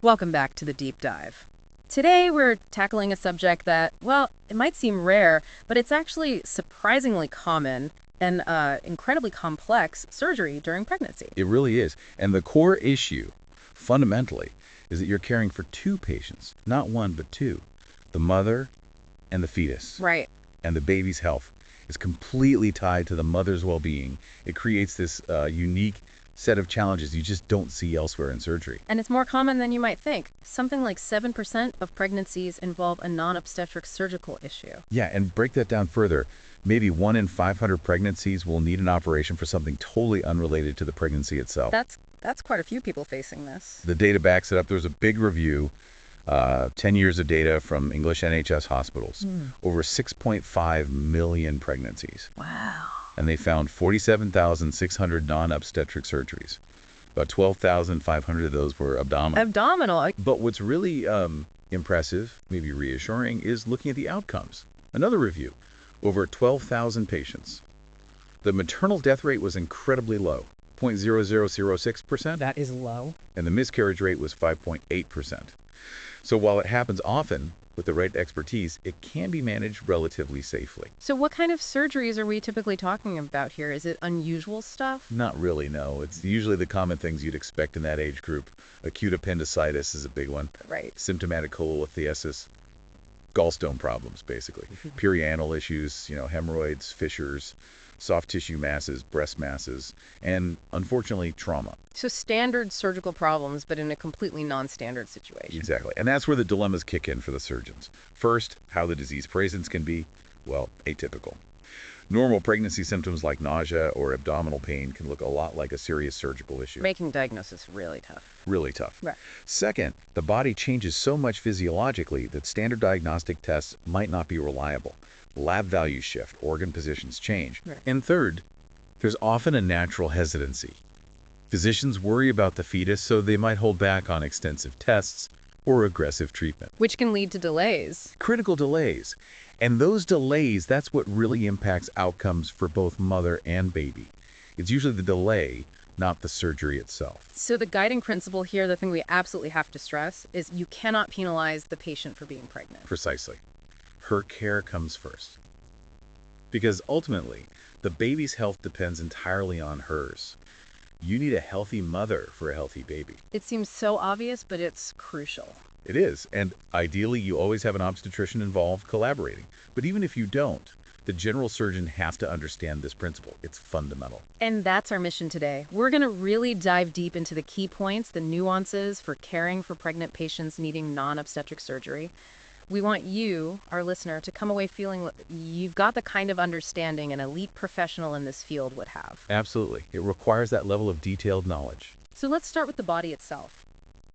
Welcome back to the deep dive. Today we're tackling a subject that, well, it might seem rare, but it's actually surprisingly common and incredibly complex surgery during pregnancy. It really is. And the core issue, fundamentally, is that you're caring for two patients, not one, but two. The mother and the fetus. Right. And the baby's health is completely tied to the mother's well-being. It creates this unique set of challenges you just don't see elsewhere in surgery. And it's more common than you might think. Something like 7% of pregnancies involve a non-obstetric surgical issue. Yeah, and break that down further. Maybe 1 in 500 pregnancies will need an operation for something totally unrelated to the pregnancy itself. That's quite a few people facing this. The data backs it up. There was a big review, 10 years of data from English NHS hospitals, over 6.5 million pregnancies. Wow. And they found 47,600 non-obstetric surgeries. About 12,500 of those were abdominal. Abdominal. But what's really impressive, maybe reassuring, is looking at the outcomes. Another review, over 12,000 patients. The maternal death rate was incredibly low, 0.0006%. That is low. And the miscarriage rate was 5.8%. So while it happens often, with the right expertise, it can be managed relatively safely. So what kind of surgeries are we typically talking about here? Is it unusual stuff? Not really, no. It's usually the common things you'd expect in that age group. Acute appendicitis is a big one. Right. Symptomatic cholelithiasis, gallstone problems, basically. Perianal issues, hemorrhoids, fissures, soft tissue masses, breast masses, and unfortunately, trauma. So standard surgical problems, but in a completely non-standard situation. Exactly. And that's where the dilemmas kick in for the surgeons. First, how the disease presence can be, well, atypical. Normal pregnancy symptoms like nausea or abdominal pain can look a lot like a serious surgical issue. Making diagnosis really tough. Really tough. Right. Second, the body changes so much physiologically that standard diagnostic tests might not be reliable. Lab values shift, organ positions change. Right. And third, there's often a natural hesitancy. Physicians worry about the fetus, so they might hold back on extensive tests or aggressive treatment. Which can lead to delays. Critical delays. And those delays, that's what really impacts outcomes for both mother and baby. It's usually the delay, not the surgery itself. So the guiding principle here, the thing we absolutely have to stress, is you cannot penalize the patient for being pregnant. Precisely. Her care comes first. Because ultimately, the baby's health depends entirely on hers. You need a healthy mother for a healthy baby. It seems so obvious, but it's crucial. It is, and ideally you always have an obstetrician involved collaborating. But even if you don't, the general surgeon has to understand this principle. It's fundamental. And that's our mission today. We're going to really dive deep into the key points, the nuances for caring for pregnant patients needing non-obstetric surgery. We want you, our listener, to come away feeling you've got the kind of understanding an elite professional in this field would have. Absolutely. It requires that level of detailed knowledge. So let's start with the body itself.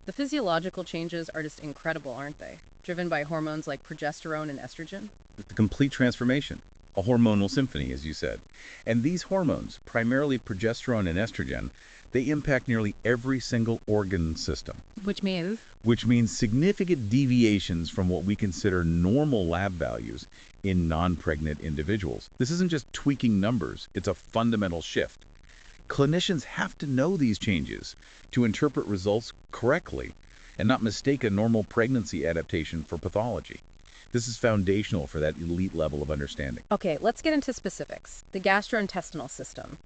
The physiological changes are just incredible, aren't they? Driven by hormones like progesterone and estrogen. It's a complete transformation. A hormonal symphony, as you said. And these hormones, primarily progesterone and estrogen, they impact nearly every single organ system. Which means? Which means significant deviations from what we consider normal lab values in non-pregnant individuals. This isn't just tweaking numbers, it's a fundamental shift. Clinicians have to know these changes to interpret results correctly and not mistake a normal pregnancy adaptation for pathology. This is foundational for that elite level of understanding. Okay, let's get into specifics. The gastrointestinal system.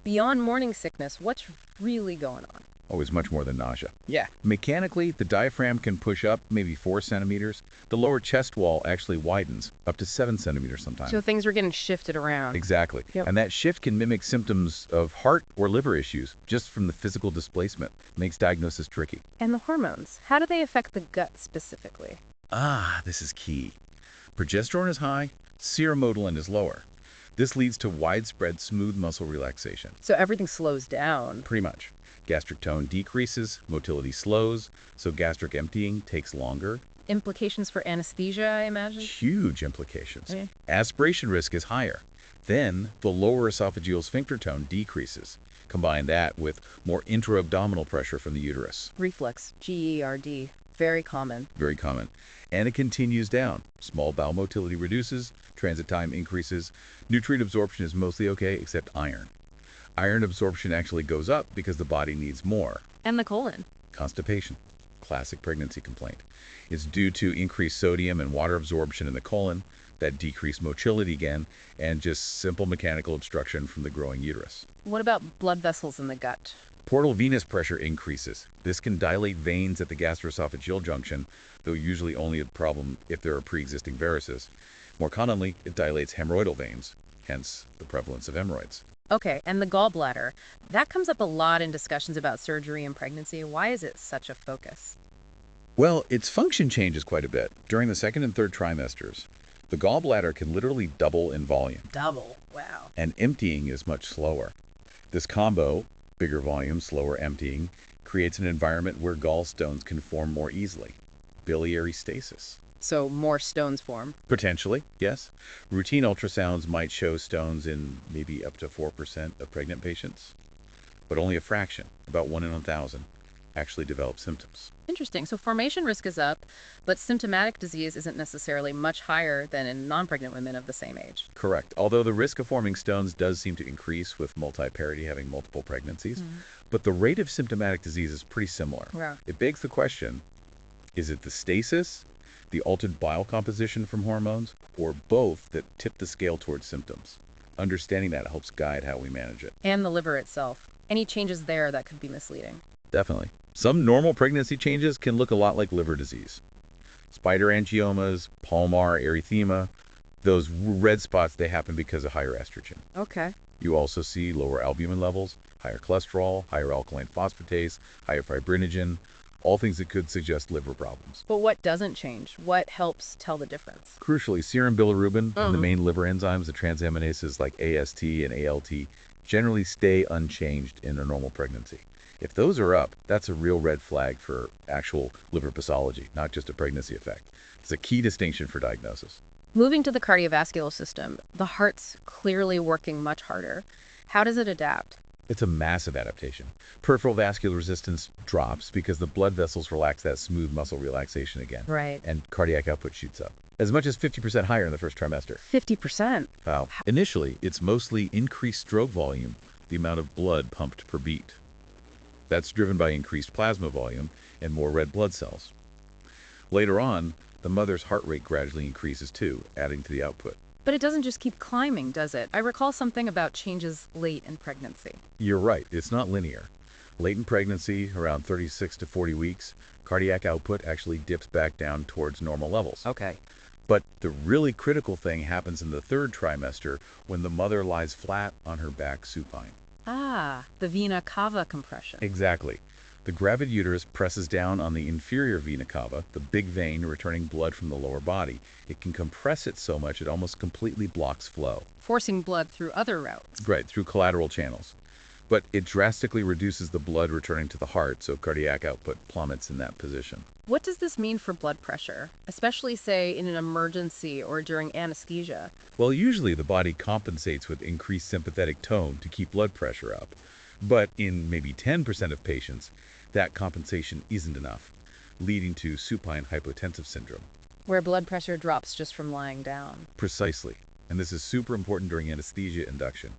Beyond morning sickness, what's really going on? Always much more than nausea. Yeah. Mechanically, the diaphragm can push up maybe 4 centimeters. The lower chest wall actually widens up to 7 centimeters sometimes. So things are getting shifted around. Exactly. Yep. And that shift can mimic symptoms of heart or liver issues just from the physical displacement. Makes diagnosis tricky. And the hormones, how do they affect the gut specifically? This is key. Progesterone is high, seromodulin is lower. This leads to widespread smooth muscle relaxation. So everything slows down. Pretty much. Gastric tone decreases, motility slows, so gastric emptying takes longer. Implications for anesthesia, I imagine? Huge implications. Okay. Aspiration risk is higher. Then the lower esophageal sphincter tone decreases. Combine that with more intra-abdominal pressure from the uterus. Reflux, GERD, very common. Very common. And it continues down. Small bowel motility reduces, transit time increases. Nutrient absorption is mostly okay except iron. Iron absorption actually goes up because the body needs more. And the colon. Constipation. classic pregnancy complaint. It's due to increased sodium and water absorption in the colon, that decreased motility again, and just simple mechanical obstruction from the growing uterus. What about blood vessels in the gut? Portal venous pressure increases. This can dilate veins at the gastroesophageal junction, though usually only a problem if there are pre-existing varices. More commonly, it dilates hemorrhoidal veins, hence the prevalence of hemorrhoids. Okay, and the gallbladder. That comes up a lot in discussions about surgery and pregnancy. Why is it such a focus? Well, its function changes quite a bit. During the second and third trimesters, the gallbladder can literally double in volume. Double. Wow. And emptying is much slower. This combo, bigger volume, slower emptying, creates an environment where gallstones can form more easily. Biliary stasis. So more stones form. Potentially, yes. Routine ultrasounds might show stones in maybe up to 4% of pregnant patients, but only a fraction, about 1 in 1,000, actually develop symptoms. Interesting. So formation risk is up, but symptomatic disease isn't necessarily much higher than in non-pregnant women of the same age. Correct. Although the risk of forming stones does seem to increase with multi-parity having multiple pregnancies, but the rate of symptomatic disease is pretty similar. Yeah. It begs the question, is it the stasis, the altered bile composition from hormones, or both that tip the scale towards symptoms? Understanding that helps guide how we manage it. And the liver itself. Any changes there that could be misleading? Definitely. Some normal pregnancy changes can look a lot like liver disease. Spider angiomas, palmar erythema, those red spots, they happen because of higher estrogen. Okay. You also see lower albumin levels, higher cholesterol, higher alkaline phosphatase, higher fibrinogen, all things that could suggest liver problems. But what doesn't change? What helps tell the difference? Crucially, serum bilirubin and the main liver enzymes, the transaminases like AST and ALT, generally stay unchanged in a normal pregnancy. If those are up, that's a real red flag for actual liver pathology, not just a pregnancy effect. It's a key distinction for diagnosis. Moving to the cardiovascular system, the heart's clearly working much harder. How does it adapt? It's a massive adaptation. Peripheral vascular resistance drops because the blood vessels relax that smooth muscle relaxation again. Right. And cardiac output shoots up. As much as 50% higher in the first trimester. 50%? Wow. Initially, it's mostly increased stroke volume, the amount of blood pumped per beat. That's driven by increased plasma volume and more red blood cells. Later on, the mother's heart rate gradually increases too, adding to the output. But it doesn't just keep climbing, does it? I recall something about changes late in pregnancy. You're right, it's not linear. Late in pregnancy, around 36 to 40 weeks, cardiac output actually dips back down towards normal levels. Okay. But the really critical thing happens in the third trimester when the mother lies flat on her back supine. Ah, the vena cava compression. Exactly. The gravid uterus presses down on the inferior vena cava, the big vein returning blood from the lower body. It can compress it so much it almost completely blocks flow. Forcing blood through other routes. Right, through collateral channels. But it drastically reduces the blood returning to the heart, so cardiac output plummets in that position. What does this mean for blood pressure, especially, say, in an emergency or during anesthesia? Well, usually the body compensates with increased sympathetic tone to keep blood pressure up. But in maybe 10% of patients, that compensation isn't enough, leading to supine hypotensive syndrome. Where blood pressure drops just from lying down. Precisely. And this is super important during anesthesia induction.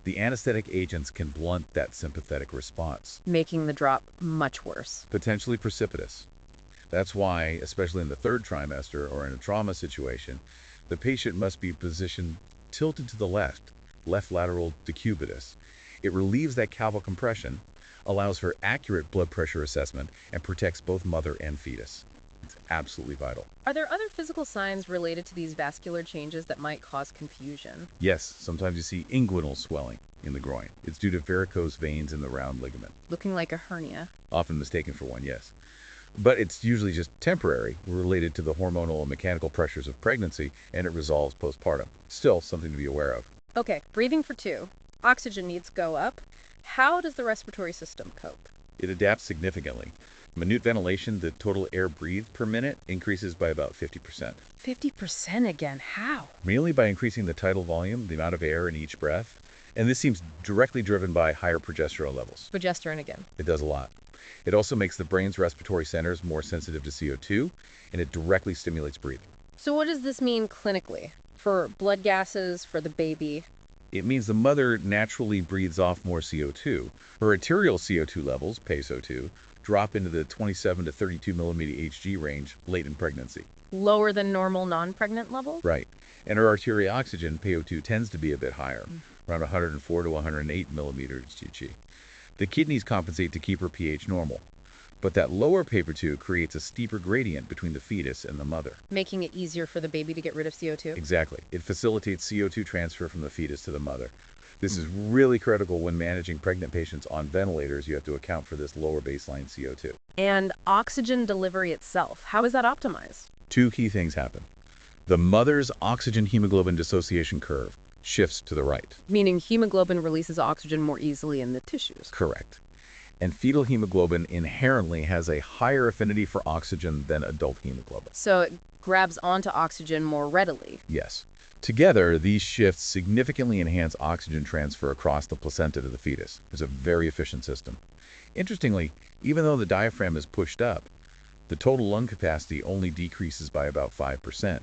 The anesthetic agents can blunt that sympathetic response, Making the drop much worse. potentially precipitous. That's why, especially in the third trimester or in a trauma situation, the patient must be positioned tilted to the left lateral decubitus. It relieves that calval compression, allows for accurate blood pressure assessment, and protects both mother and fetus. It's absolutely vital. Are there other physical signs related to these vascular changes that might cause confusion? Yes, sometimes you see inguinal swelling in the groin. It's due to varicose veins in the round ligament. Looking like a hernia. Often mistaken for one, yes. But it's usually just temporary, related to the hormonal and mechanical pressures of pregnancy, and it resolves postpartum. Still something to be aware of. Okay, breathing for 2. Oxygen needs go up. How does the respiratory system cope? It adapts significantly. Minute ventilation, the total air breathed per minute, increases by about 50%. 50% again. How? Mainly by increasing the tidal volume, the amount of air in each breath. And this seems directly driven by higher progesterone levels. Progesterone again. It does a lot. It also makes the brain's respiratory centers more sensitive to CO2, and it directly stimulates breathing. So what does this mean clinically? For blood gases, for the baby? It means the mother naturally breathes off more CO2. Her arterial CO2 levels, PaSO2, drop into the 27 to 32 millimeter Hg range late in pregnancy. Lower than normal non-pregnant levels? Right. And our arterial oxygen, PO2, tends to be a bit higher, around 104 to 108 millimeters Gg. The kidneys compensate to keep her pH normal. But that lower PO2 creates a steeper gradient between the fetus and the mother. Making it easier for the baby to get rid of CO2? Exactly. It facilitates CO2 transfer from the fetus to the mother. This is really critical when managing pregnant patients on ventilators. You have to account for this lower baseline CO2. And oxygen delivery itself, how is that optimized? Two key things happen. The mother's oxygen hemoglobin dissociation curve shifts to the right. Meaning hemoglobin releases oxygen more easily in the tissues. Correct. And fetal hemoglobin inherently has a higher affinity for oxygen than adult hemoglobin. So it grabs onto oxygen more readily. Yes. Together, these shifts significantly enhance oxygen transfer across the placenta to the fetus. It's a very efficient system. Interestingly, even though the diaphragm is pushed up, the total lung capacity only decreases by about 5%.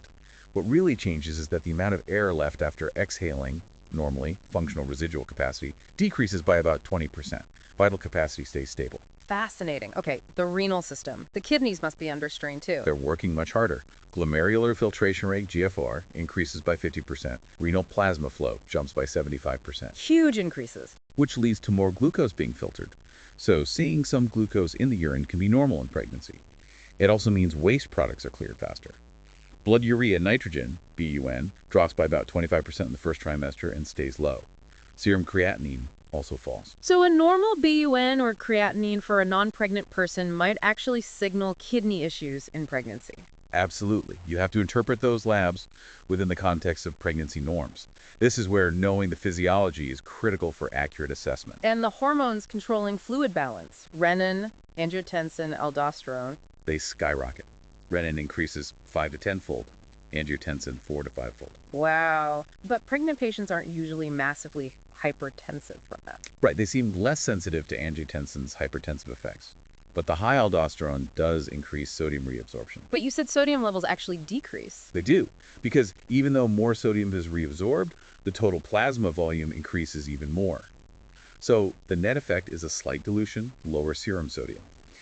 What really changes is that the amount of air left after exhaling, normally functional residual capacity, decreases by about 20%. Vital capacity stays stable. Fascinating. Okay, the renal system. The kidneys must be under strain too. They're working much harder. Glomerular filtration rate, GFR, increases by 50%. Renal plasma flow jumps by 75%. Huge increases. Which leads to more glucose being filtered. So seeing some glucose in the urine can be normal in pregnancy. It also means waste products are cleared faster. Blood urea nitrogen, BUN, drops by about 25% in the first trimester and stays low. Serum creatinine also falls. So a normal BUN or creatinine for a non-pregnant person might actually signal kidney issues in pregnancy. Absolutely. You have to interpret those labs within the context of pregnancy norms. This is where knowing the physiology is critical for accurate assessment. And the hormones controlling fluid balance, renin, angiotensin, aldosterone, They skyrocket. Renin increases 5 to 10-fold, angiotensin 4 to 5-fold. wow. But pregnant patients aren't usually massively hypertensive from that. Right, they seem less sensitive to angiotensin's hypertensive effects. But the high aldosterone does increase sodium reabsorption. But you said sodium levels actually decrease. They do, because even though more sodium is reabsorbed, the total plasma volume increases even more. So the net effect is a slight dilution, lower serum sodium.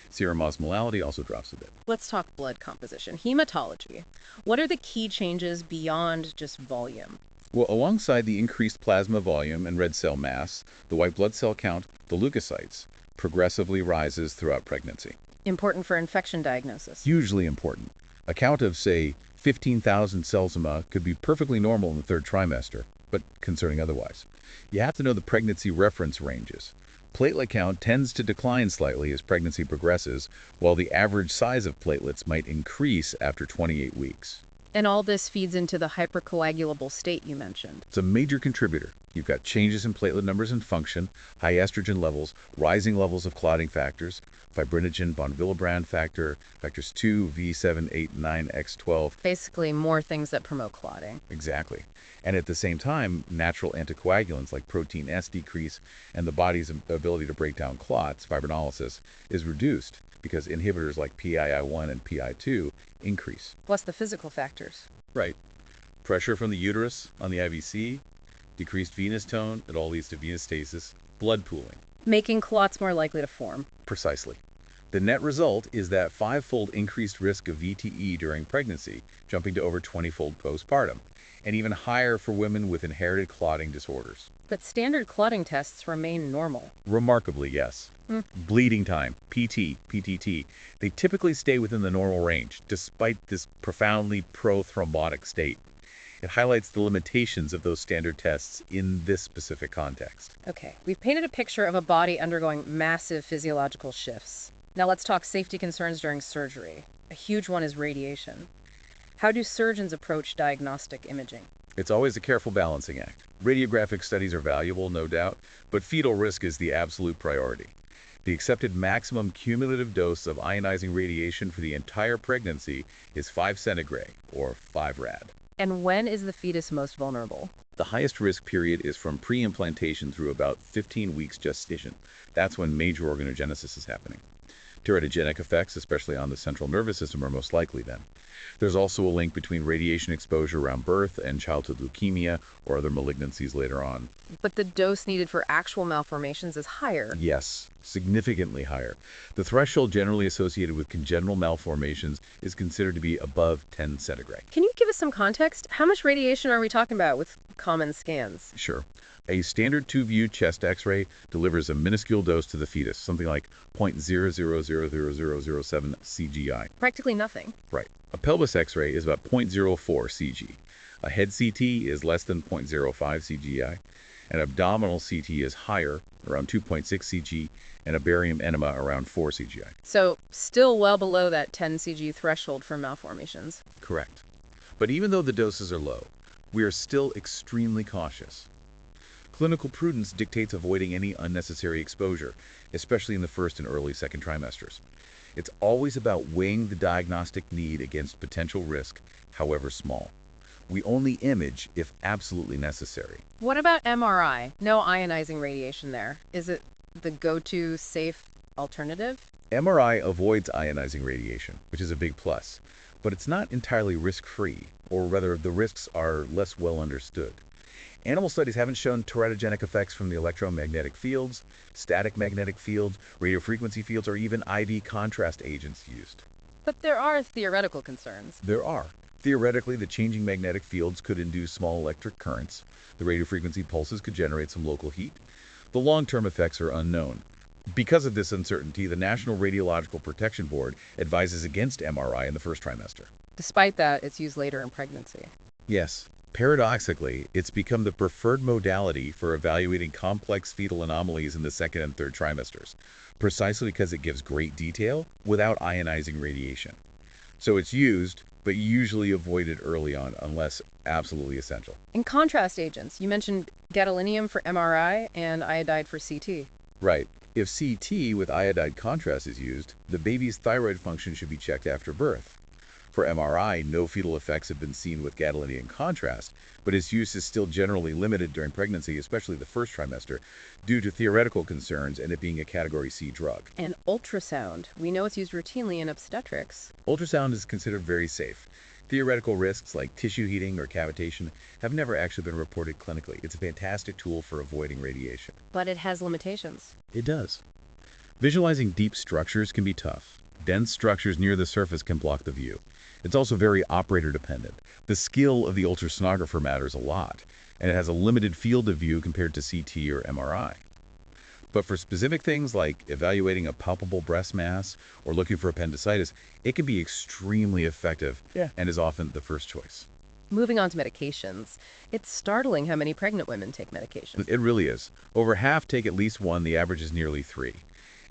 Serum osmolality also drops a bit. Let's talk blood composition. Hematology. What are the key changes beyond just volume? Well, alongside the increased plasma volume and red cell mass, the white blood cell count, the leukocytes, progressively rises throughout pregnancy. Important for infection diagnosis. Hugely important. A count of, say, 15,000 cells could be perfectly normal in the third trimester, but concerning otherwise. You have to know the pregnancy reference ranges. Platelet count tends to decline slightly as pregnancy progresses, while the average size of platelets might increase after 28 weeks. And all this feeds into the hypercoagulable state you mentioned. It's a major contributor. You've got changes in platelet numbers and function, high estrogen levels, rising levels of clotting factors, fibrinogen, von Willebrand factor, factors 2, V7, 8, 9, X12. Basically, more things that promote clotting. Exactly. And at the same time, natural anticoagulants like protein S decrease, and the body's ability to break down clots, fibrinolysis, is reduced because inhibitors like PII1 and PI2 increase. Plus the physical factors. Right. Pressure from the uterus on the IVC, decreased venous tone, it all leads to venous stasis, blood pooling. Making clots more likely to form. Precisely. The net result is that 5-fold increased risk of VTE during pregnancy, jumping to over 20-fold postpartum, and even higher for women with inherited clotting disorders. But standard clotting tests remain normal. Remarkably, yes. Bleeding time, PT, PTT, they typically stay within the normal range, despite this profoundly prothrombotic state. It highlights the limitations of those standard tests in this specific context. Okay, we've painted a picture of a body undergoing massive physiological shifts. Now let's talk safety concerns during surgery. A huge one is radiation. How do surgeons approach diagnostic imaging? It's always a careful balancing act. Radiographic studies are valuable, no doubt, but fetal risk is the absolute priority. The accepted maximum cumulative dose of ionizing radiation for the entire pregnancy is 5 centigrade, or 5 rad. And when is the fetus most vulnerable? The highest risk period is from pre-implantation through about 15 weeks gestation. That's when major organogenesis is happening. Teratogenic effects, especially on the central nervous system, are most likely then. There's also a link between radiation exposure around birth and childhood leukemia or other malignancies later on. But the dose needed for actual malformations is higher. Yes, significantly higher. The threshold generally associated with congenital malformations is considered to be above 10 centigrade. Can you give us some context? How much radiation are we talking about with common scans? Sure. A standard two-view chest X-ray delivers a minuscule dose to the fetus, something like 0.000007 CGI. Practically nothing. Right. A pelvis X-ray is about 0.04 CG. A head CT is less than 0.05 CGI. An abdominal CT is higher, around 2.6 CG, and a barium enema around 4 CGI. So still well below that 10 CG threshold for malformations. Correct. But even though the doses are low, we are still extremely cautious. Clinical prudence dictates avoiding any unnecessary exposure, especially in the first and early second trimesters. It's always about weighing the diagnostic need against potential risk, however small. We only image if absolutely necessary. What about MRI? No ionizing radiation there. Is it the go-to safe alternative? MRI avoids ionizing radiation, which is a big plus, but it's not entirely risk-free, or rather the risks are less well understood. Animal studies haven't shown teratogenic effects from the electromagnetic fields, static magnetic fields, radiofrequency fields, or even IV contrast agents used. But there are theoretical concerns. There are. Theoretically, the changing magnetic fields could induce small electric currents. The radiofrequency pulses could generate some local heat. The long-term effects are unknown. Because of this uncertainty, the National Radiological Protection Board advises against MRI in the first trimester. Despite that, it's used later in pregnancy. Yes. Paradoxically, it's become the preferred modality for evaluating complex fetal anomalies in the second and third trimesters, precisely because it gives great detail without ionizing radiation. So it's used, but usually avoided early on unless absolutely essential. In contrast agents, you mentioned gadolinium for MRI and iodide for CT. Right. If CT with iodide contrast is used, the baby's thyroid function should be checked after birth. For MRI, no fetal effects have been seen with gadolinium contrast, but its use is still generally limited during pregnancy, especially the first trimester, due to theoretical concerns and it being a Category C drug. And ultrasound. We know it's used routinely in obstetrics. Ultrasound is considered very safe. Theoretical risks like tissue heating or cavitation have never actually been reported clinically. It's a fantastic tool for avoiding radiation. But it has limitations. It does. Visualizing deep structures can be tough. Dense structures near the surface can block the view. It's also very operator dependent. The skill of the ultrasonographer matters a lot, and it has a limited field of view compared to CT or MRI. But for specific things like evaluating a palpable breast mass or looking for appendicitis, it can be extremely effective and is often the first choice. Moving on to medications. It's startling how many pregnant women take medications. It really is. Over half take at least one, the average is nearly 3.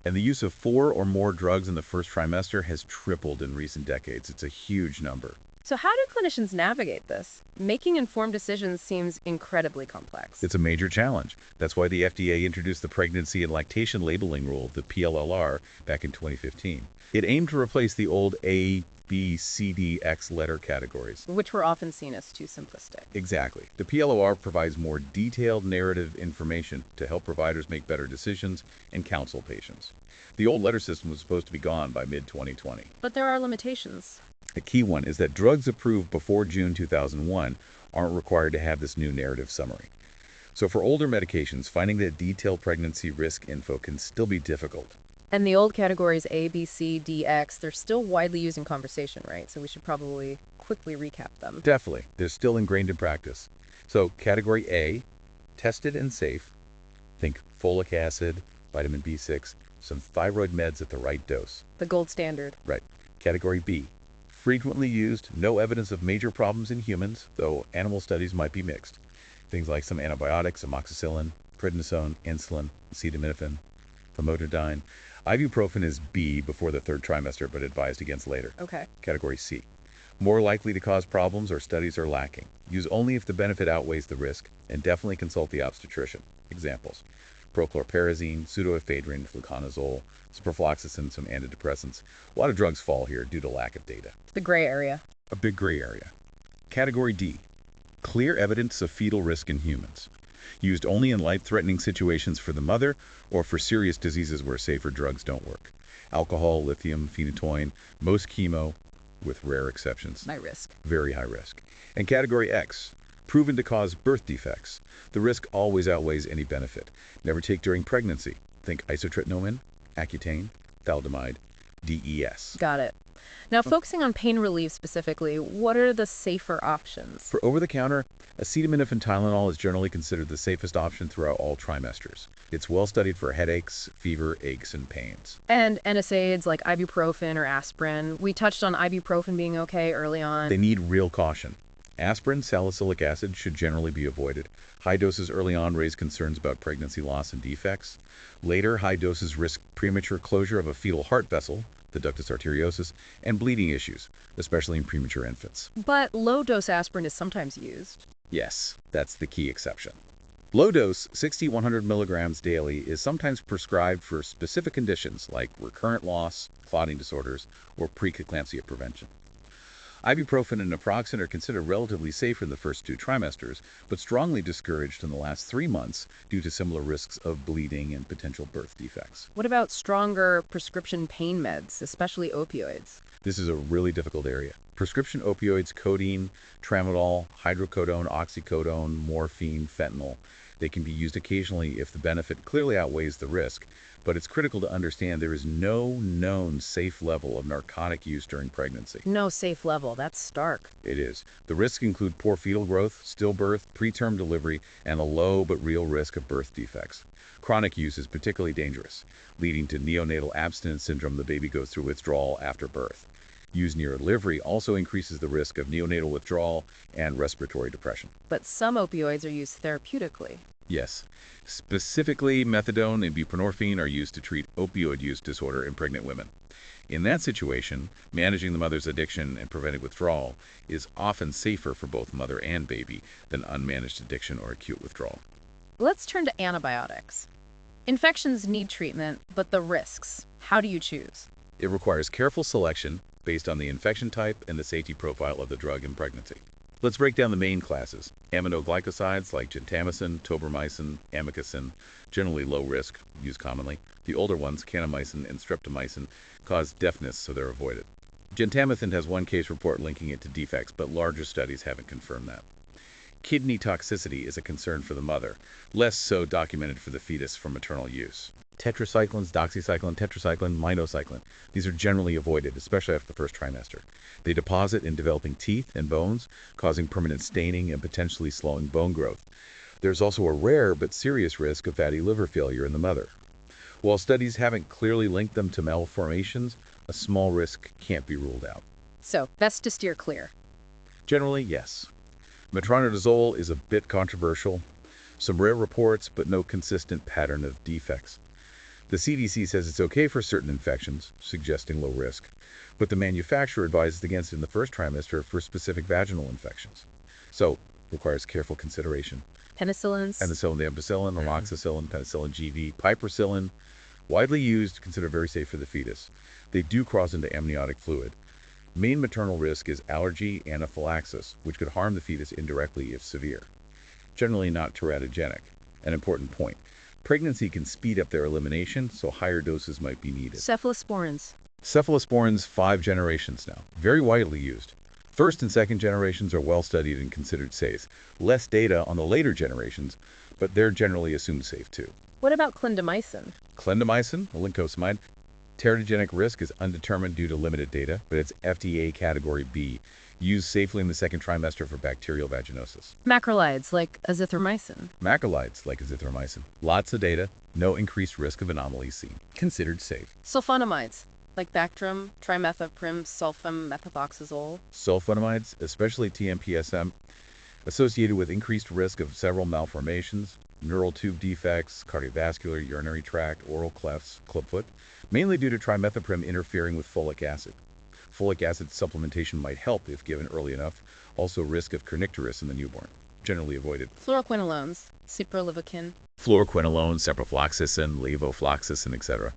And the use of 4 or more drugs in the first trimester has tripled in recent decades. It's a huge number. So how do clinicians navigate this? Making informed decisions seems incredibly complex. It's a major challenge. That's why the FDA introduced the Pregnancy and Lactation Labeling Rule, the PLLR, back in 2015. It aimed to replace the old A, B, C, D, X letter categories, which were often seen as too simplistic. Exactly. The PLLR provides more detailed narrative information to help providers make better decisions and counsel patients. The old letter system was supposed to be gone by mid-2020. But there are limitations. A key one is that drugs approved before June 2001 aren't required to have this new narrative summary. So for older medications, finding that detailed pregnancy risk info can still be difficult. And the old categories A, B, C, D, X, they're still widely used in conversation, right? So we should probably quickly recap them. Definitely. They're still ingrained in practice. So category A, tested and safe. Think folic acid, vitamin B6, some thyroid meds at the right dose. The gold standard. Right. Category B, frequently used, no evidence of major problems in humans, though animal studies might be mixed. Things like some antibiotics, amoxicillin, prednisone, insulin, acetaminophen, famotidine. Ibuprofen is B before the third trimester, but advised against later. Okay. Category C, more likely to cause problems or studies are lacking. Use only if the benefit outweighs the risk, and definitely consult the obstetrician. Examples: prochlorperazine, pseudoephedrine, fluconazole, ciprofloxacin, some antidepressants. A lot of drugs fall here due to lack of data. The gray area. A big gray area. Category D, clear evidence of fetal risk in humans. Used only in life-threatening situations for the mother or for serious diseases where safer drugs don't work. Alcohol, lithium, phenytoin, most chemo, with rare exceptions. High risk. Very high risk. And category X, proven to cause birth defects. The risk always outweighs any benefit. Never take during pregnancy. Think isotretinoin, Accutane, thalidomide, DES. Got it. Now, focusing on pain relief specifically, what are the safer options? For over-the-counter, acetaminophen Tylenol is generally considered the safest option throughout all trimesters. It's well studied for headaches, fever, aches, and pains. And NSAIDs like ibuprofen or aspirin. We touched on ibuprofen being okay early on. They need real caution. Aspirin, salicylic acid should generally be avoided. High doses early on raise concerns about pregnancy loss and defects. Later, high doses risk premature closure of a fetal heart vessel, the ductus arteriosus, and bleeding issues, especially in premature infants. But low-dose aspirin is sometimes used. Yes, that's the key exception. Low dose, 60-100 milligrams daily, is sometimes prescribed for specific conditions like recurrent loss, clotting disorders, or preeclampsia prevention. Ibuprofen and naproxen are considered relatively safe in the first 2 trimesters, but strongly discouraged in the last 3 months due to similar risks of bleeding and potential birth defects. What about stronger prescription pain meds, especially opioids? This is a really difficult area. Prescription opioids, codeine, tramadol, hydrocodone, oxycodone, morphine, fentanyl, they can be used occasionally if the benefit clearly outweighs the risk, but it's critical to understand there is no known safe level of narcotic use during pregnancy. No safe level. That's stark. It is. The risks include poor fetal growth, stillbirth, preterm delivery, and a low but real risk of birth defects. Chronic use is particularly dangerous, leading to neonatal abstinence syndrome. The baby goes through withdrawal after birth. Use near delivery also increases the risk of neonatal withdrawal and respiratory depression. But some opioids are used therapeutically. Yes. Specifically, methadone and buprenorphine are used to treat opioid use disorder in pregnant women. In that situation, managing the mother's addiction and preventing withdrawal is often safer for both mother and baby than unmanaged addiction or acute withdrawal. Let's turn to antibiotics. Infections need treatment, but the risks, how do you choose? It requires careful selection based on the infection type and the safety profile of the drug in pregnancy. Let's break down the main classes. Aminoglycosides like gentamicin, tobramycin, amikacin, generally low risk, used commonly. The older ones, kanamycin and streptomycin, cause deafness, so they're avoided. Gentamicin has one case report linking it to defects, but larger studies haven't confirmed that. Kidney toxicity is a concern for the mother, less so documented for the fetus from maternal use. Tetracyclines, doxycycline, tetracycline, minocycline. These are generally avoided, especially after the first trimester. They deposit in developing teeth and bones, causing permanent staining and potentially slowing bone growth. There's also a rare but serious risk of fatty liver failure in the mother. While studies haven't clearly linked them to malformations, a small risk can't be ruled out. So, best to steer clear. Generally, yes. Metronidazole is a bit controversial. Some rare reports, but no consistent pattern of defects. The CDC says it's okay for certain infections, suggesting low risk, but the manufacturer advises against it in the first trimester for specific vaginal infections. So, requires careful consideration. Penicillins? Penicillin, ampicillin, amoxicillin, penicillin GV, piperacillin, widely used, considered very safe for the fetus. They do cross into amniotic fluid. Main maternal risk is allergy anaphylaxis, which could harm the fetus indirectly if severe. Generally not teratogenic. An important point. Pregnancy can speed up their elimination, so higher doses might be needed. Cephalosporins. Cephalosporins, 5 generations now. Very widely used. First and second generations are well studied and considered safe. Less data on the later generations, but they're generally assumed safe too. What about clindamycin? Clindamycin, a lincosamide. Teratogenic risk is undetermined due to limited data, but it's FDA category B, used safely in the second trimester for bacterial vaginosis. Macrolides, like azithromycin. Macrolides, like azithromycin. Lots of data, no increased risk of anomalies seen. Considered safe. Sulfonamides, like Bactrim, trimethoprim, sulfamethoxazole. Sulfonamides, especially TMPSM, associated with increased risk of several malformations, neural tube defects, cardiovascular, urinary tract, oral clefts, clubfoot, mainly due to trimethoprim interfering with folic acid. Folic acid supplementation might help if given early enough. Also risk of kernicterus in the newborn. Generally avoided. Fluoroquinolones, ciprofloxacin. Fluoroquinolone, ciprofloxacin, levofloxacin, etc.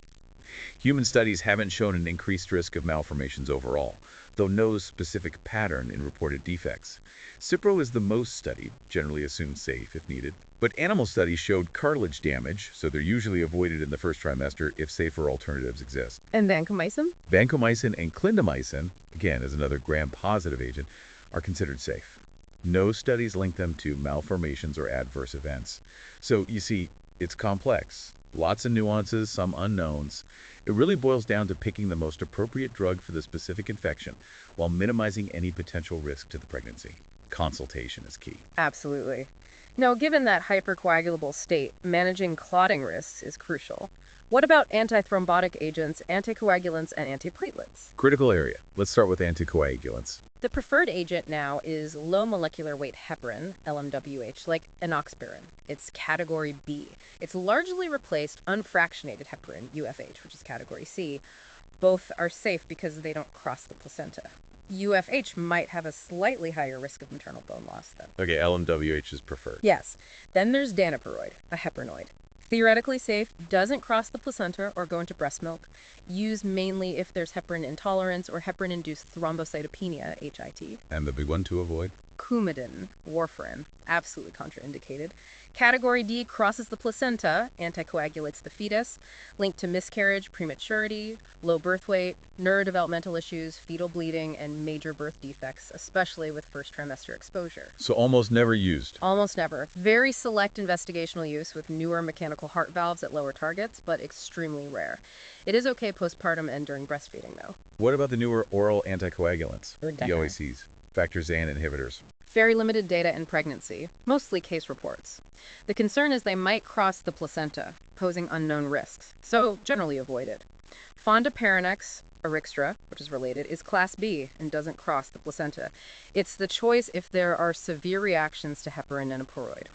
Human studies haven't shown an increased risk of malformations overall, though no specific pattern in reported defects. Cipro is the most studied, generally assumed safe if needed, but animal studies showed cartilage damage, so they're usually avoided in the first trimester if safer alternatives exist. And vancomycin? Vancomycin and clindamycin, again as another gram-positive agent, are considered safe. No studies link them to malformations or adverse events. So, you see, it's complex. Lots of nuances, some unknowns. It really boils down to picking the most appropriate drug for the specific infection while minimizing any potential risk to the pregnancy. Consultation is key. Absolutely. Now, given that hypercoagulable state, managing clotting risks is crucial. What about antithrombotic agents, anticoagulants, and antiplatelets? Critical area. Let's start with anticoagulants. The preferred agent now is low molecular weight heparin, LMWH, like enoxaparin. It's category B. It's largely replaced unfractionated heparin, UFH, which is category C. Both are safe because they don't cross the placenta. UFH might have a slightly higher risk of maternal bone loss, though. Okay, LMWH is preferred. Yes. Then there's daniparoid, a heparinoid. Theoretically safe, doesn't cross the placenta or go into breast milk. Used mainly if there's heparin intolerance or heparin-induced thrombocytopenia, HIT. And the big one to avoid? Coumadin, warfarin, absolutely contraindicated. Category D crosses the placenta, anticoagulates the fetus, linked to miscarriage, prematurity, low birth weight, neurodevelopmental issues, fetal bleeding, and major birth defects, especially with first trimester exposure. So almost never used. Almost never. Very select investigational use with newer mechanical heart valves at lower targets, but extremely rare. It is okay postpartum and during breastfeeding, though. What about the newer oral anticoagulants? Or The OACs, factor XAN inhibitors. Very limited data in pregnancy, mostly case reports. The concern is they might cross the placenta, posing unknown risks, so generally avoided. Fondaparinux, Arixtra, which is related, is class B and doesn't cross the placenta. It's the choice if there are severe reactions to heparin and a poroid.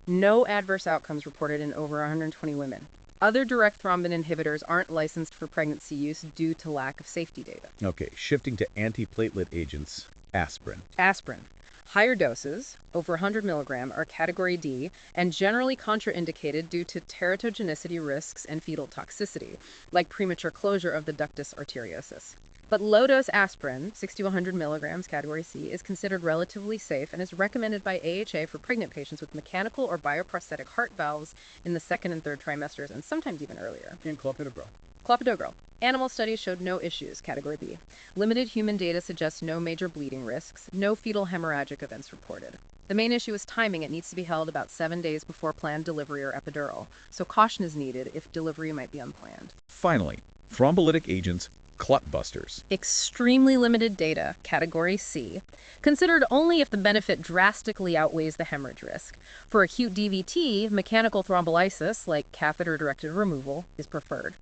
No adverse outcomes reported in over 120 women. Other direct thrombin inhibitors aren't licensed for pregnancy use due to lack of safety data. Okay, shifting to antiplatelet agents, aspirin. Aspirin. Higher doses, over 100 milligram, are category D and generally contraindicated due to teratogenicity risks and fetal toxicity, like premature closure of the ductus arteriosus. But low-dose aspirin, 60 to 100 milligrams, category C, is considered relatively safe and is recommended by AHA for pregnant patients with mechanical or bioprosthetic heart valves in the second and third trimesters, and sometimes even earlier. And clopidogrel. Clopidogrel. Animal studies showed no issues, category B. Limited human data suggests no major bleeding risks, no fetal hemorrhagic events reported. The main issue is timing. It needs to be held about 7 days before planned delivery or epidural, so caution is needed if delivery might be unplanned. Finally, thrombolytic agents, clot busters. Extremely limited data, category C, considered only if the benefit drastically outweighs the hemorrhage risk. For acute DVT, mechanical thrombolysis, like catheter-directed removal, is preferred.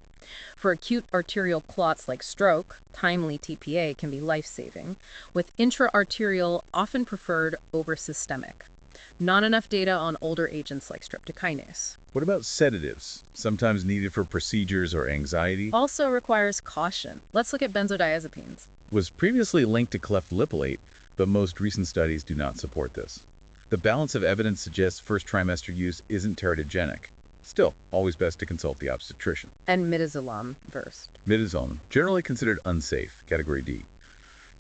For acute arterial clots like stroke, timely TPA can be life-saving, with intra-arterial often preferred over systemic. Not enough data on older agents like streptokinase. What about sedatives, sometimes needed for procedures or anxiety? Also requires caution. Let's look at benzodiazepines. Was previously linked to cleft lipolate, but most recent studies do not support this. The balance of evidence suggests first trimester use isn't teratogenic. Still, always best to consult the obstetrician. And midazolam first. Midazolam, generally considered unsafe, category D.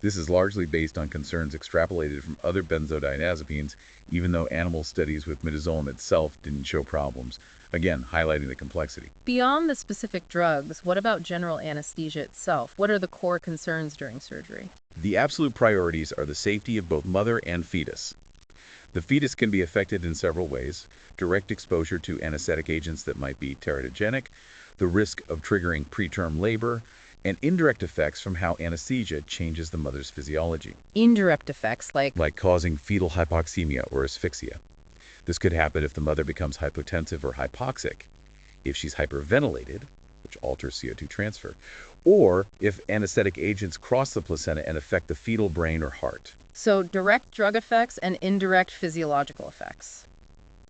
This is largely based on concerns extrapolated from other benzodiazepines, even though animal studies with midazolam itself didn't show problems, again, highlighting the complexity. Beyond the specific drugs, what about general anesthesia itself? What are the core concerns during surgery? The absolute priorities are the safety of both mother and fetus. The fetus can be affected in several ways: direct exposure to anesthetic agents that might be teratogenic, the risk of triggering preterm labor, and indirect effects from how anesthesia changes the mother's physiology. Indirect effects like Causing fetal hypoxemia or asphyxia. This could happen if the mother becomes hypotensive or hypoxic, if she's hyperventilated, which alters CO2 transfer, or if anesthetic agents cross the placenta and affect the fetal brain or heart. So direct drug effects and indirect physiological effects,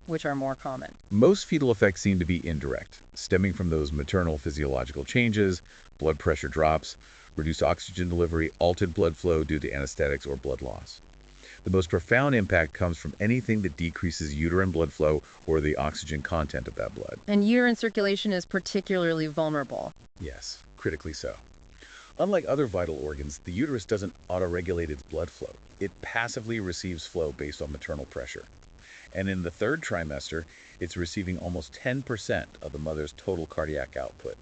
which are more common. Most fetal effects seem to be indirect, stemming from those maternal physiological changes, blood pressure drops, reduced oxygen delivery, altered blood flow due to anesthetics or blood loss. The most profound impact comes from anything that decreases uterine blood flow or the oxygen content of that blood. And uterine circulation is particularly vulnerable. Yes, critically so. Unlike other vital organs, the uterus doesn't autoregulate its blood flow. It passively receives flow based on maternal pressure. And in the third trimester, it's receiving almost 10% of the mother's total cardiac output.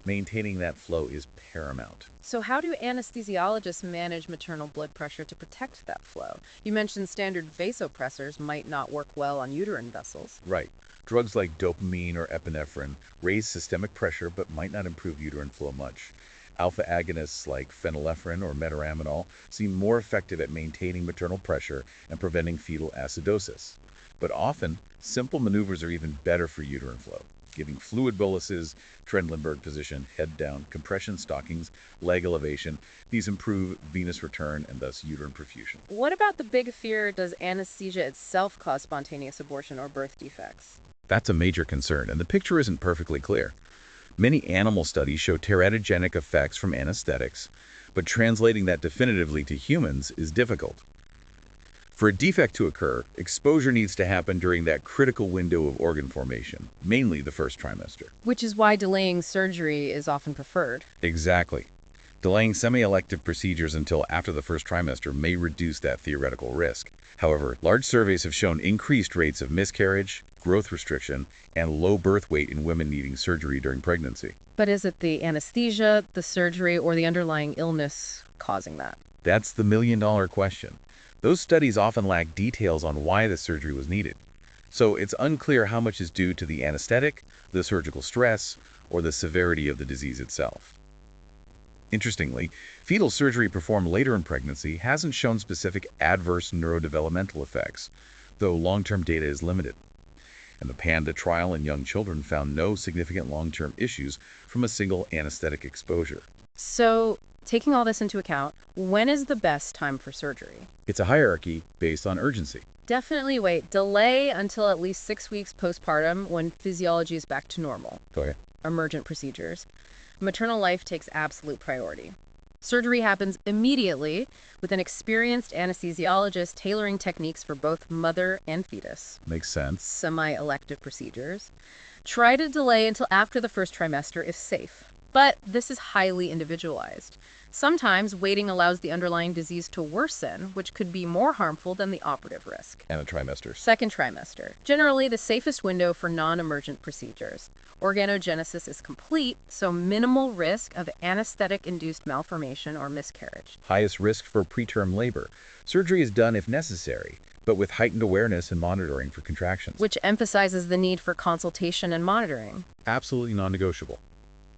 Maintaining that flow is paramount. So how do anesthesiologists manage maternal blood pressure to protect that flow? You mentioned standard vasopressors might not work well on uterine vessels. Right. Drugs like dopamine or epinephrine raise systemic pressure but might not improve uterine flow much. Alpha agonists like phenylephrine or metaraminol seem more effective at maintaining maternal pressure and preventing fetal acidosis. But often, simple maneuvers are even better for uterine flow. Giving fluid boluses, Trendelenburg position, head down, compression stockings, leg elevation. These improve venous return and thus uterine perfusion. What about the big fear, does anesthesia itself cause spontaneous abortion or birth defects? That's a major concern, and the picture isn't perfectly clear. Many animal studies show teratogenic effects from anesthetics, but translating that definitively to humans is difficult. For a defect to occur, exposure needs to happen during that critical window of organ formation, mainly the first trimester. Which is why delaying surgery is often preferred. Exactly. Delaying semi-elective procedures until after the first trimester may reduce that theoretical risk. However, large surveys have shown increased rates of miscarriage, growth restriction, and low birth weight in women needing surgery during pregnancy. But is it the anesthesia, the surgery, or the underlying illness causing that? That's the million-dollar question. Those studies often lack details on why the surgery was needed. So it's unclear how much is due to the anesthetic, the surgical stress, or the severity of the disease itself. Interestingly, fetal surgery performed later in pregnancy hasn't shown specific adverse neurodevelopmental effects, though long-term data is limited. And the PANDA trial in young children found no significant long-term issues from a single anesthetic exposure. So, taking all this into account, when is the best time for surgery? It's a hierarchy based on urgency. Definitely wait. Delay until at least 6 weeks postpartum when physiology is back to normal. Okay. Emergent procedures. Maternal life takes absolute priority. Surgery happens immediately with an experienced anesthesiologist tailoring techniques for both mother and fetus. Makes sense. Semi-elective procedures. Try to delay until after the first trimester if safe. But this is highly individualized. Sometimes waiting allows the underlying disease to worsen, which could be more harmful than the operative risk. And a trimester. Second trimester. Generally the safest window for non-emergent procedures. Organogenesis is complete, so minimal risk of anesthetic-induced malformation or miscarriage. Highest risk for preterm labor. Surgery is done if necessary, but with heightened awareness and monitoring for contractions. Which emphasizes the need for consultation and monitoring. Absolutely non-negotiable.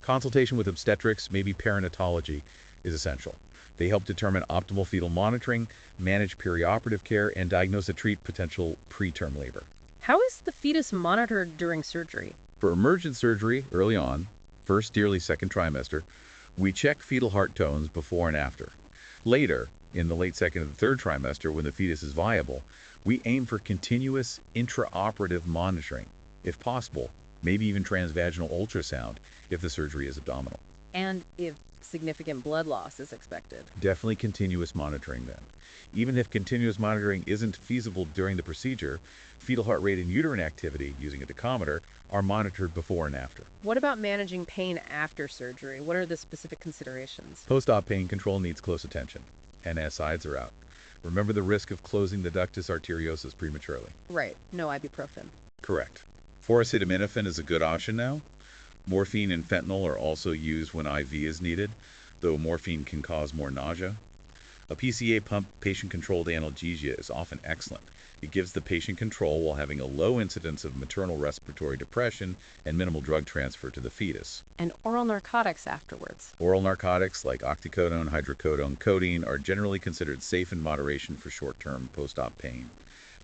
Consultation with obstetrics, maybe perinatology, is essential. They help determine optimal fetal monitoring, manage perioperative care, and diagnose and treat potential preterm labor. How is the fetus monitored during surgery? For emergent surgery early on, first, nearly second trimester, we check fetal heart tones before and after. Later, in the late second and third trimester, when the fetus is viable, we aim for continuous intraoperative monitoring. If possible, maybe even transvaginal ultrasound if the surgery is abdominal. And if significant blood loss is expected. Definitely continuous monitoring then. Even if continuous monitoring isn't feasible during the procedure, fetal heart rate and uterine activity using a tachometer are monitored before and after. What about managing pain after surgery? What are the specific considerations? Post-op pain control needs close attention. NSAIDs are out. Remember the risk of closing the ductus arteriosus prematurely. Right, no ibuprofen. Correct. Acetaminophen is a good option now. Morphine and fentanyl are also used when IV is needed, though morphine can cause more nausea. A PCA pump patient-controlled analgesia is often excellent. It gives the patient control while having a low incidence of maternal respiratory depression and minimal drug transfer to the fetus. And oral narcotics afterwards. Oral narcotics like oxycodone, hydrocodone, codeine are generally considered safe in moderation for short-term post-op pain.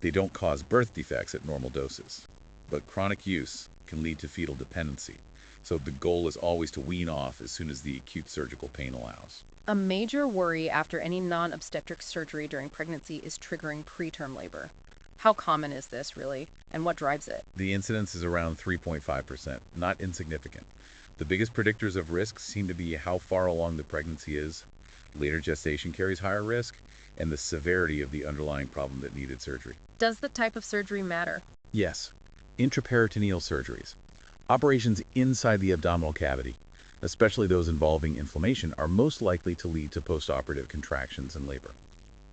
They don't cause birth defects at normal doses, but chronic use can lead to fetal dependency. So the goal is always to wean off as soon as the acute surgical pain allows. A major worry after any non-obstetric surgery during pregnancy is triggering preterm labor. How common is this, really, and what drives it? The incidence is around 3.5%, not insignificant. The biggest predictors of risk seem to be how far along the pregnancy is, later gestation carries higher risk, and the severity of the underlying problem that needed surgery. Does the type of surgery matter? Yes. Intraperitoneal surgeries. Operations inside the abdominal cavity, especially those involving inflammation, are most likely to lead to postoperative contractions and labor.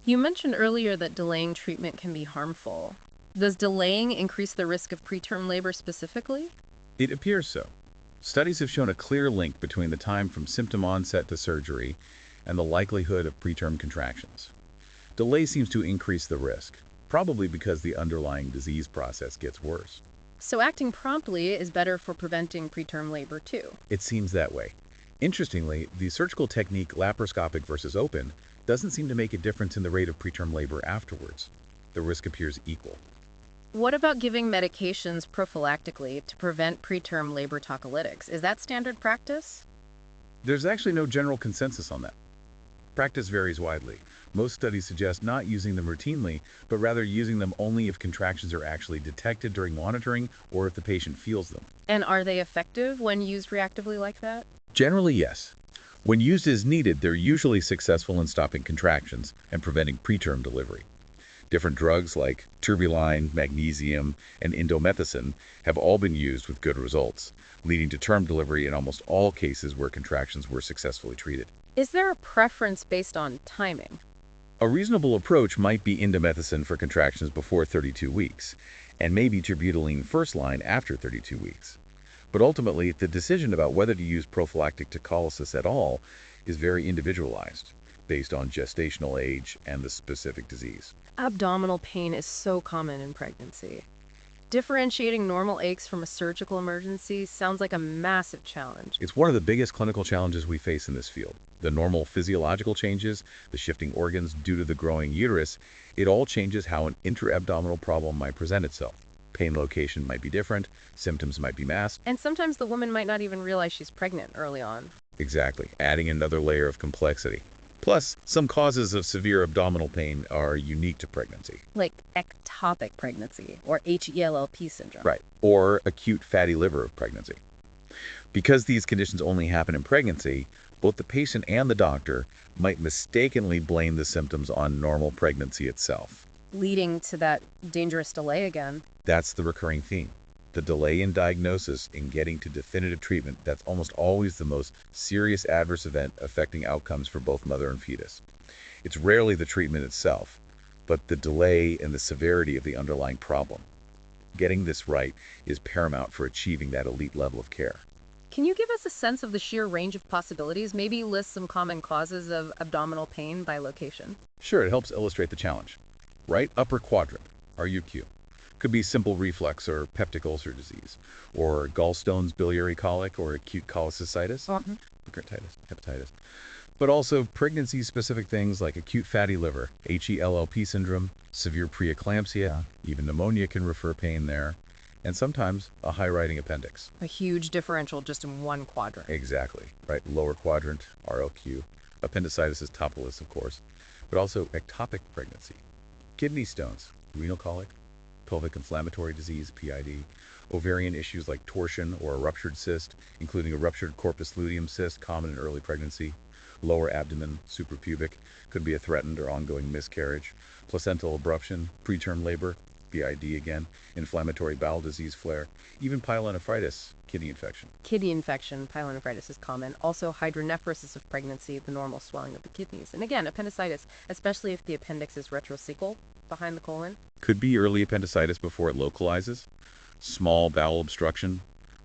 You mentioned earlier that delaying treatment can be harmful. Does delaying increase the risk of preterm labor specifically? It appears so. Studies have shown a clear link between the time from symptom onset to surgery and the likelihood of preterm contractions. Delay seems to increase the risk, probably because the underlying disease process gets worse. So acting promptly is better for preventing preterm labor too. It seems that way. Interestingly, the surgical technique laparoscopic versus open doesn't seem to make a difference in the rate of preterm labor afterwards. The risk appears equal. What about giving medications prophylactically to prevent preterm labor tocolytics? Is that standard practice? There's actually no general consensus on that. Practice varies widely. Most studies suggest not using them routinely, but rather using them only if contractions are actually detected during monitoring or if the patient feels them. And are they effective when used reactively like that? Generally, yes. When used as needed, they're usually successful in stopping contractions and preventing preterm delivery. Different drugs like turbuline, magnesium, and indomethacin have all been used with good results, leading to term delivery in almost all cases where contractions were successfully treated. Is there a preference based on timing? A reasonable approach might be indomethacin for contractions before 32 weeks, and maybe terbutaline first line after 32 weeks. But ultimately, the decision about whether to use prophylactic tocolysis at all is very individualized, based on gestational age and the specific disease. Abdominal pain is so common in pregnancy. Differentiating normal aches from a surgical emergency sounds like a massive challenge. It's one of the biggest clinical challenges we face in this field. The normal physiological changes, the shifting organs due to the growing uterus, it all changes how an intra-abdominal problem might present itself. Pain location might be different, symptoms might be masked. And sometimes the woman might not even realize she's pregnant early on. Exactly, adding another layer of complexity. Plus, some causes of severe abdominal pain are unique to pregnancy. Like ectopic pregnancy, or HELLP syndrome. Right, or acute fatty liver of pregnancy. Because these conditions only happen in pregnancy, both the patient and the doctor might mistakenly blame the symptoms on normal pregnancy itself. Leading to that dangerous delay again. That's the recurring theme. The delay in diagnosis in getting to definitive treatment, that's almost always the most serious adverse event affecting outcomes for both mother and fetus. It's rarely the treatment itself, but the delay and the severity of the underlying problem. Getting this right is paramount for achieving that elite level of care. Can you give us a sense of the sheer range of possibilities? Maybe list some common causes of abdominal pain by location. Sure, it helps illustrate the challenge. Right upper quadrant, RUQ. Could be simple reflux or peptic ulcer disease, or gallstones, biliary colic, or acute cholecystitis, hepatitis. But also pregnancy-specific things like acute fatty liver, HELLP syndrome, severe preeclampsia, even pneumonia can refer pain there, and sometimes a high-riding appendix. A huge differential just in one quadrant. Exactly, right? Lower quadrant, RLQ. Appendicitis is top of the list, of course, but also ectopic pregnancy, kidney stones, renal colic, pelvic inflammatory disease, PID, ovarian issues like torsion or a ruptured cyst, including a ruptured corpus luteum cyst common in early pregnancy, lower abdomen, suprapubic, could be a threatened or ongoing miscarriage, placental abruption, preterm labor, PID again, inflammatory bowel disease flare, even pyelonephritis, kidney infection. Kidney infection, pyelonephritis is common. Also hydronephrosis of pregnancy, the normal swelling of the kidneys. And again, appendicitis, especially if the appendix is retrocecal behind the colon. Could be early appendicitis before it localizes, small bowel obstruction,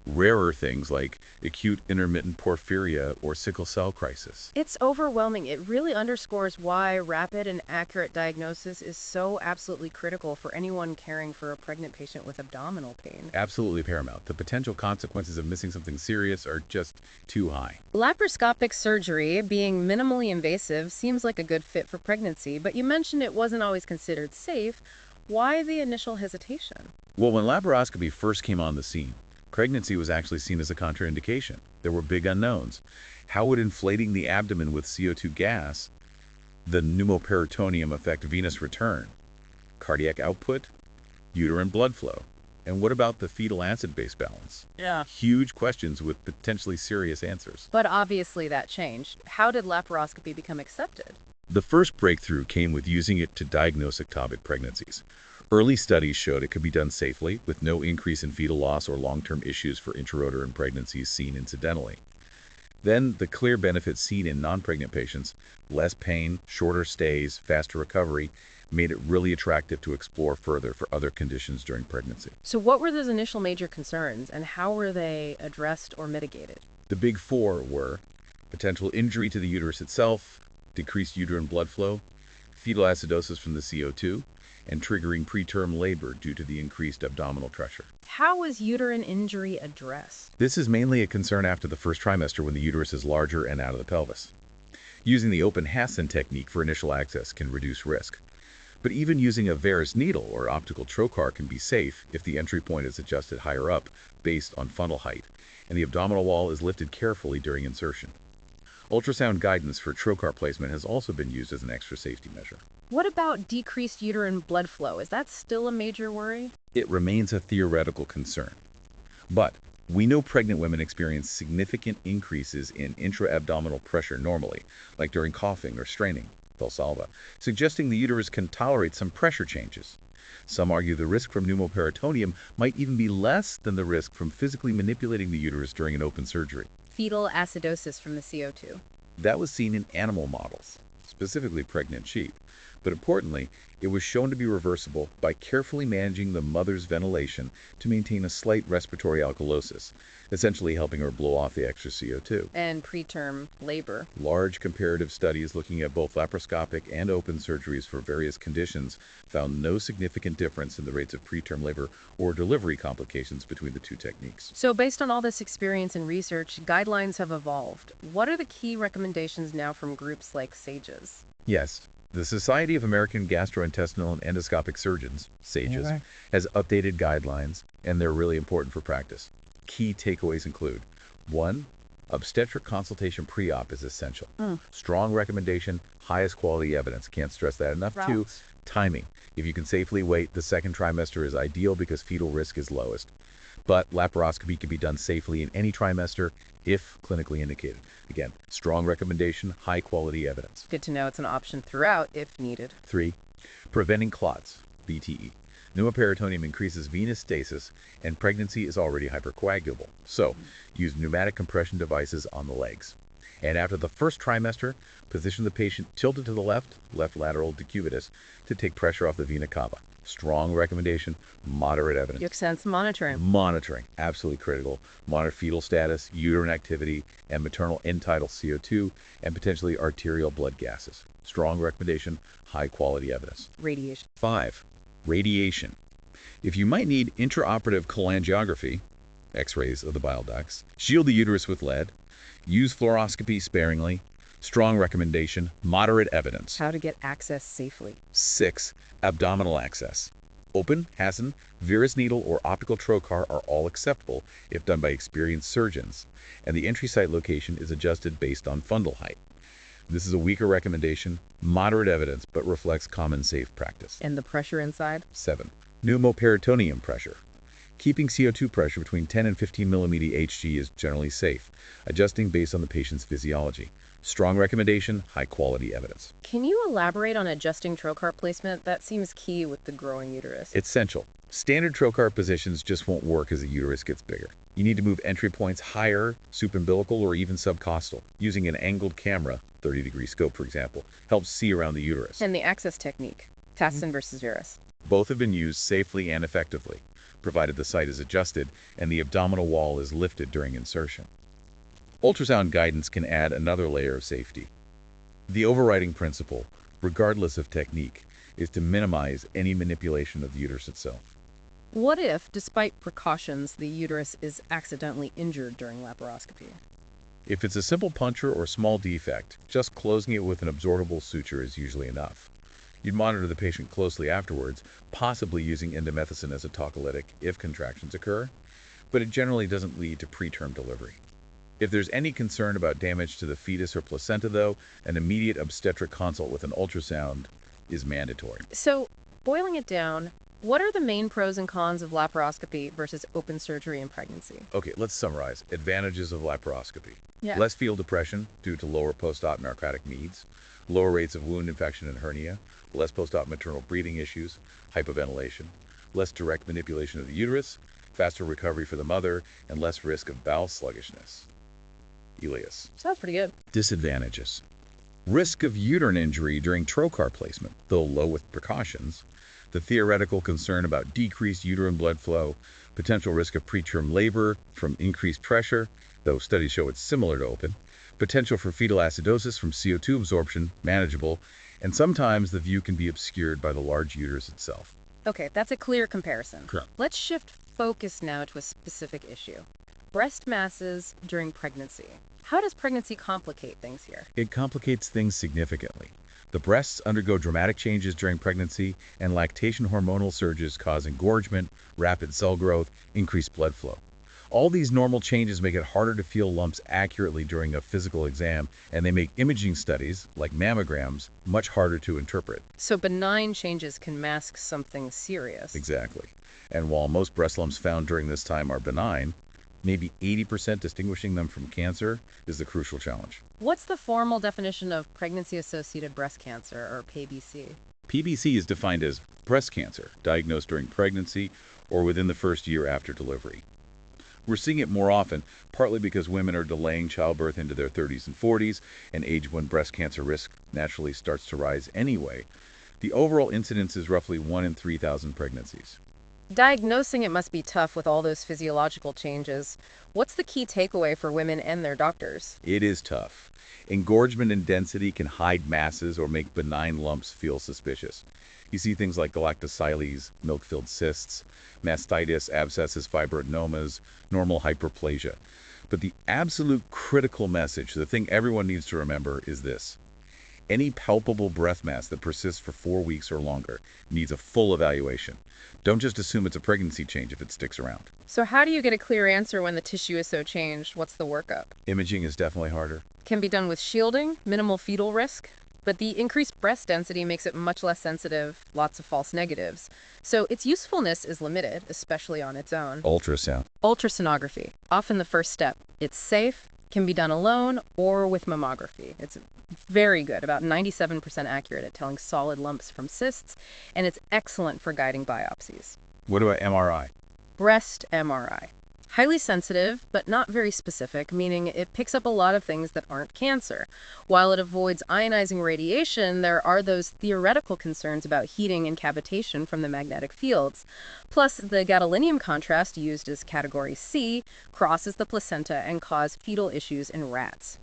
rarer things like acute intermittent porphyria or sickle cell crisis. It's overwhelming. It really underscores why rapid and accurate diagnosis is so absolutely critical for anyone caring for a pregnant patient with abdominal pain. Absolutely paramount. The potential consequences of missing something serious are just too high. Laparoscopic surgery, being minimally invasive, seems like a good fit for pregnancy, but you mentioned it wasn't always considered safe. Why the initial hesitation? Well, when laparoscopy first came on the scene, pregnancy was actually seen as a contraindication. There were big unknowns. How would inflating the abdomen with CO2 gas, the pneumoperitoneum, affect venous return, cardiac output, uterine blood flow? And what about the fetal acid-base balance? Yeah. Huge questions with potentially serious answers. But obviously that changed. How did laparoscopy become accepted? The first breakthrough came with using it to diagnose ectopic pregnancies. Early studies showed it could be done safely, with no increase in fetal loss or long-term issues for intrauterine pregnancies seen incidentally. Then, the clear benefits seen in non-pregnant patients, less pain, shorter stays, faster recovery, made it really attractive to explore further for other conditions during pregnancy. So what were those initial major concerns, and how were they addressed or mitigated? The big four were potential injury to the uterus itself, decreased uterine blood flow, fetal acidosis from the CO2, and triggering preterm labor due to the increased abdominal pressure. How was uterine injury addressed? This is mainly a concern after the first trimester when the uterus is larger and out of the pelvis. Using the open Hassan technique for initial access can reduce risk. But even using a varus needle or optical trocar can be safe if the entry point is adjusted higher up based on funnel height, and the abdominal wall is lifted carefully during insertion. Ultrasound guidance for trocar placement has also been used as an extra safety measure. What about decreased uterine blood flow? Is that still a major worry? It remains a theoretical concern. But we know pregnant women experience significant increases in intra-abdominal pressure normally, like during coughing or straining, Valsalva, suggesting the uterus can tolerate some pressure changes. Some argue the risk from pneumoperitoneum might even be less than the risk from physically manipulating the uterus during an open surgery. Fetal acidosis from the CO2. That was seen in animal models, specifically pregnant sheep. But importantly, it was shown to be reversible by carefully managing the mother's ventilation to maintain a slight respiratory alkalosis, essentially helping her blow off the extra CO2. And preterm labor. Large comparative studies looking at both laparoscopic and open surgeries for various conditions found no significant difference in the rates of preterm labor or delivery complications between the two techniques. So based on all this experience and research, guidelines have evolved. What are the key recommendations now from groups like SAGES? Yes. The Society of American Gastrointestinal and Endoscopic Surgeons, SAGES, has updated guidelines, and they're really important for practice. Key takeaways include 1. Obstetric consultation pre-op is essential. Strong recommendation, highest quality evidence. Can't stress that enough. 2. Timing. If you can safely wait, the second trimester is ideal because fetal risk is lowest. But laparoscopy can be done safely in any trimester if clinically indicated. Again, strong recommendation, high quality evidence. Good to know it's an option throughout if needed. 3. Preventing clots, VTE. Pneumoperitoneum increases venous stasis, and pregnancy is already hypercoagulable. So, use pneumatic compression devices on the legs. And after the first trimester, position the patient tilted to the left lateral decubitus, to take pressure off the vena cava. Strong recommendation, moderate evidence. You sense monitoring. Monitoring, absolutely critical. Monitor fetal status, uterine activity, and maternal end-tidal CO2, and potentially arterial blood gases. Strong recommendation, high quality evidence. Radiation. 5. Radiation. If you might need intraoperative cholangiography, x-rays of the bile ducts, shield the uterus with lead, use fluoroscopy sparingly, strong recommendation, moderate evidence. How to get access safely. 6. Abdominal access. Open, Hassan, varus needle, or optical trocar are all acceptable if done by experienced surgeons, and the entry site location is adjusted based on fundal height. This is a weaker recommendation, moderate evidence, but reflects common safe practice. And the pressure inside? 7. Pneumoperitoneum pressure. Keeping CO2 pressure between 10 and 15 mm Hg is generally safe, adjusting based on the patient's physiology. Strong recommendation, high quality evidence. Can you elaborate on adjusting trocar placement? That seems key with the growing uterus. Essential. Standard trocar positions just won't work as the uterus gets bigger. You need to move entry points higher, subumbilical, or even subcostal. Using an angled camera, 30-degree scope for example, helps see around the uterus. And the access technique, Tassin versus varus. Both have been used safely and effectively, provided the site is adjusted and the abdominal wall is lifted during insertion. Ultrasound guidance can add another layer of safety. The overriding principle, regardless of technique, is to minimize any manipulation of the uterus itself. What if, despite precautions, the uterus is accidentally injured during laparoscopy? If it's a simple puncture or small defect, just closing it with an absorbable suture is usually enough. You'd monitor the patient closely afterwards, possibly using indomethacin as a tocolytic if contractions occur, but it generally doesn't lead to preterm delivery. If there's any concern about damage to the fetus or placenta, though, an immediate obstetric consult with an ultrasound is mandatory. So, boiling it down, what are the main pros and cons of laparoscopy versus open surgery in pregnancy? Okay, let's summarize. Advantages of laparoscopy. Yeah. Less fetal depression due to lower post-op narcotic needs, lower rates of wound infection and hernia, less post-op maternal breathing issues, hypoventilation, less direct manipulation of the uterus, faster recovery for the mother, and less risk of bowel sluggishness. Elias. Sounds pretty good. Disadvantages. Risk of uterine injury during trocar placement, though low with precautions. The theoretical concern about decreased uterine blood flow, potential risk of preterm labor from increased pressure, though studies show it's similar to open, potential for fetal acidosis from CO2 absorption, manageable, and sometimes the view can be obscured by the large uterus itself. Okay, that's a clear comparison. Correct. Let's shift focus now to a specific issue. Breast masses during pregnancy. How does pregnancy complicate things here? It complicates things significantly. The breasts undergo dramatic changes during pregnancy, and lactation hormonal surges cause engorgement, rapid cell growth, increased blood flow. All these normal changes make it harder to feel lumps accurately during a physical exam, and they make imaging studies, like mammograms, much harder to interpret. So benign changes can mask something serious. Exactly. And while most breast lumps found during this time are benign, maybe 80% distinguishing them from cancer is the crucial challenge. What's the formal definition of pregnancy-associated breast cancer, or PBC? PBC is defined as breast cancer, diagnosed during pregnancy or within the first year after delivery. We're seeing it more often, partly because women are delaying childbirth into their 30s and 40s, an age when breast cancer risk naturally starts to rise anyway. The overall incidence is roughly 1 in 3,000 pregnancies. Diagnosing it must be tough with all those physiological changes. What's the key takeaway for women and their doctors? It is tough. Engorgement and density can hide masses or make benign lumps feel suspicious. You see things like galactocyles, milk-filled cysts, mastitis, abscesses, fibroadenomas, normal hyperplasia. But the absolute critical message, the thing everyone needs to remember, is this. Any palpable breast mass that persists for 4 weeks or longer needs a full evaluation. Don't just assume it's a pregnancy change if it sticks around. So how do you get a clear answer when the tissue is so changed? What's the workup? Imaging is definitely harder. Can be done with shielding, minimal fetal risk, but the increased breast density makes it much less sensitive, lots of false negatives. So its usefulness is limited, especially on its own. Ultrasound. Ultrasonography, often the first step. It's safe, can be done alone or with mammography. It's very good, about 97% accurate at telling solid lumps from cysts, and it's excellent for guiding biopsies. What about MRI? Breast MRI. Highly sensitive, but not very specific, meaning it picks up a lot of things that aren't cancer. While it avoids ionizing radiation, there are those theoretical concerns about heating and cavitation from the magnetic fields. Plus, the gadolinium contrast used as category C crosses the placenta and causes fetal issues in rats.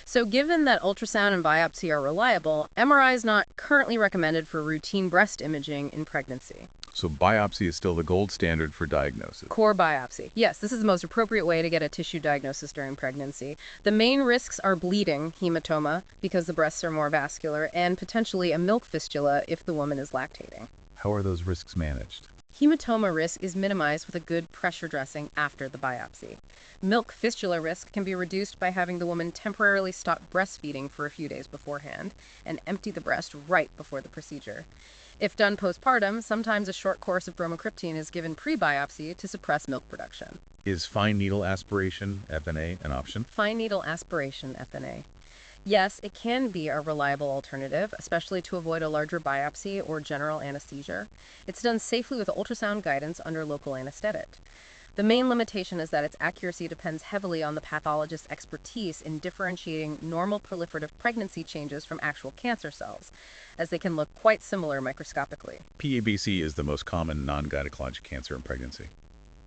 So given that ultrasound and biopsy are reliable, MRI is not currently recommended for routine breast imaging in pregnancy. So biopsy is still the gold standard for diagnosis. Core biopsy. Yes, this is the most appropriate way to get a tissue diagnosis during pregnancy. The main risks are bleeding, hematoma, because the breasts are more vascular, and potentially a milk fistula if the woman is lactating. How are those risks managed? Hematoma risk is minimized with a good pressure dressing after the biopsy. Milk fistula risk can be reduced by having the woman temporarily stop breastfeeding for a few days beforehand and empty the breast right before the procedure. If done postpartum, sometimes a short course of bromocriptine is given pre-biopsy to suppress milk production. Is fine needle aspiration, FNA, an option? Fine needle aspiration, FNA. Yes, it can be a reliable alternative, especially to avoid a larger biopsy or general anesthesia. It's done safely with ultrasound guidance under local anesthetic. The main limitation is that its accuracy depends heavily on the pathologist's expertise in differentiating normal proliferative pregnancy changes from actual cancer cells, as they can look quite similar microscopically. PABC is the most common non-gynecologic cancer in pregnancy.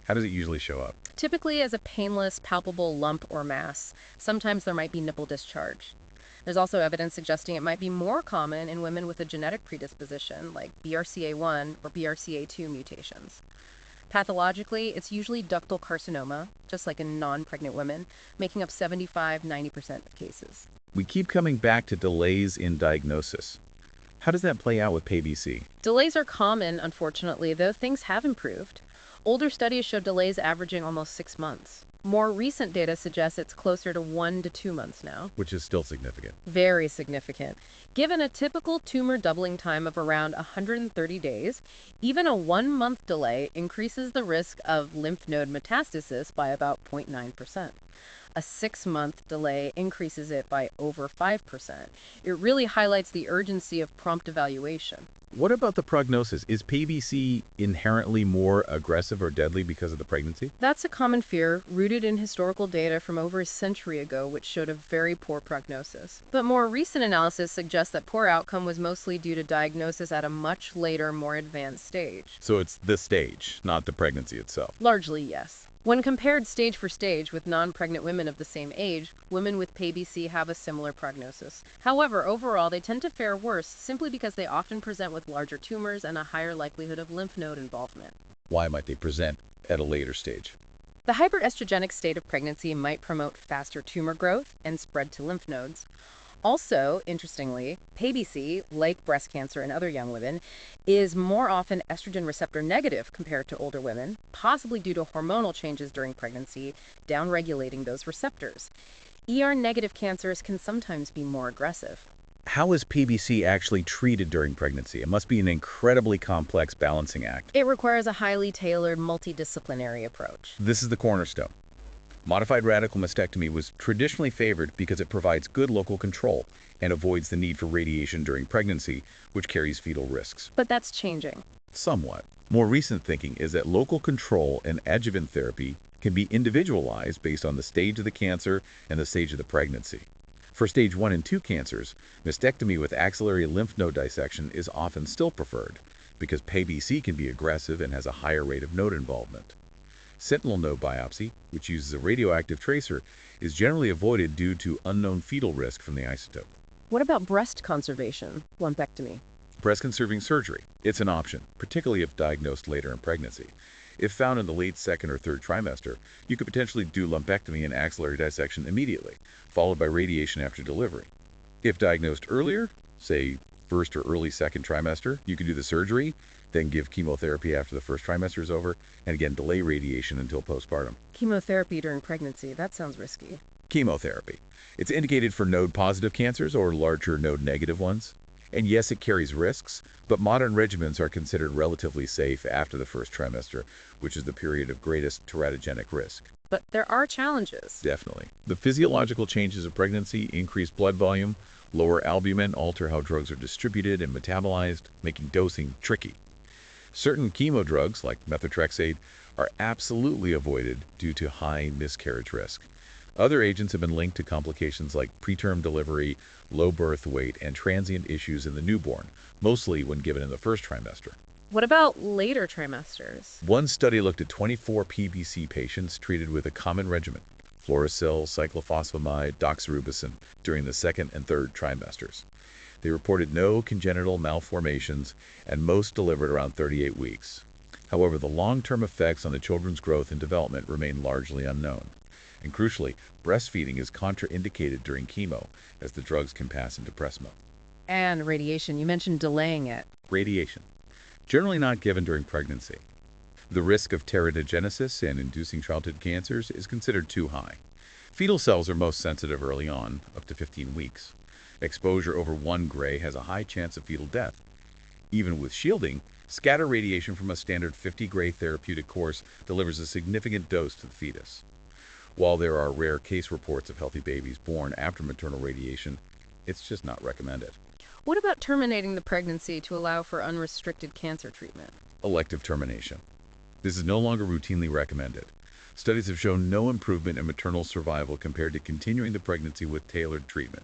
How does it usually show up? Typically as a painless, palpable lump or mass. Sometimes there might be nipple discharge. There's also evidence suggesting it might be more common in women with a genetic predisposition, like BRCA1 or BRCA2 mutations. Pathologically, it's usually ductal carcinoma, just like in non-pregnant women, making up 75–90% of cases. We keep coming back to delays in diagnosis. How does that play out with PABC? Delays are common, unfortunately, though things have improved. Older studies show delays averaging almost 6 months. More recent data suggests it's closer to 1 to 2 months now. Which is still significant. Very significant. Given a typical tumor doubling time of around 130 days, even a 1-month delay increases the risk of lymph node metastasis by about 0.9%. A 6-month delay increases it by over 5%. It really highlights the urgency of prompt evaluation. What about the prognosis? Is PBC inherently more aggressive or deadly because of the pregnancy? That's a common fear, rooted in historical data from over a century ago, which showed a very poor prognosis. But more recent analysis suggests that poor outcome was mostly due to diagnosis at a much later, more advanced stage. So it's the stage, not the pregnancy itself. Largely, yes. When compared stage for stage with non-pregnant women of the same age, women with PBC have a similar prognosis. However, overall, they tend to fare worse simply because they often present with larger tumors and a higher likelihood of lymph node involvement. Why might they present at a later stage? The hyperestrogenic state of pregnancy might promote faster tumor growth and spread to lymph nodes. Also, interestingly, PBC, like breast cancer in other young women, is more often estrogen receptor negative compared to older women, possibly due to hormonal changes during pregnancy, downregulating those receptors. ER-negative cancers can sometimes be more aggressive. How is PBC actually treated during pregnancy? It must be an incredibly complex balancing act. It requires a highly tailored, multidisciplinary approach. This is the cornerstone. Modified radical mastectomy was traditionally favored because it provides good local control and avoids the need for radiation during pregnancy, which carries fetal risks. But that's changing. Somewhat. More recent thinking is that local control and adjuvant therapy can be individualized based on the stage of the cancer and the stage of the pregnancy. For stage 1 and 2 cancers, mastectomy with axillary lymph node dissection is often still preferred because PBC can be aggressive and has a higher rate of node involvement. Sentinel node biopsy, which uses a radioactive tracer, is generally avoided due to unknown fetal risk from the isotope. What about breast conservation, lumpectomy? Breast-conserving surgery. It's an option, particularly if diagnosed later in pregnancy. If found in the late second or third trimester, you could potentially do lumpectomy and axillary dissection immediately, followed by radiation after delivery. If diagnosed earlier, say first or early second trimester, you could do the surgery, then give chemotherapy after the first trimester is over, and again delay radiation until postpartum. Chemotherapy during pregnancy, that sounds risky. Chemotherapy. It's indicated for node-positive cancers or larger node-negative ones. And yes, it carries risks, but modern regimens are considered relatively safe after the first trimester, which is the period of greatest teratogenic risk. But there are challenges. Definitely. The physiological changes of pregnancy, increased blood volume, lower albumin alter how drugs are distributed and metabolized, making dosing tricky. Certain chemo drugs, like methotrexate, are absolutely avoided due to high miscarriage risk. Other agents have been linked to complications like preterm delivery, low birth weight, and transient issues in the newborn, mostly when given in the first trimester. What about later trimesters? One study looked at 24 PBC patients treated with a common regimen, Fluorosil, cyclophosphamide, doxorubicin, during the second and third trimesters. They reported no congenital malformations, and most delivered around 38 weeks. However, the long-term effects on the children's growth and development remain largely unknown. And crucially, breastfeeding is contraindicated during chemo, as the drugs can pass into breast milk. And radiation, you mentioned delaying it. Radiation. Generally not given during pregnancy. The risk of teratogenesis and inducing childhood cancers is considered too high. Fetal cells are most sensitive early on, up to 15 weeks. Exposure over 1 gray has a high chance of fetal death. Even with shielding, scatter radiation from a standard 50 gray therapeutic course delivers a significant dose to the fetus. While there are rare case reports of healthy babies born after maternal radiation, it's just not recommended. What about terminating the pregnancy to allow for unrestricted cancer treatment? Elective termination. This is no longer routinely recommended. Studies have shown no improvement in maternal survival compared to continuing the pregnancy with tailored treatment.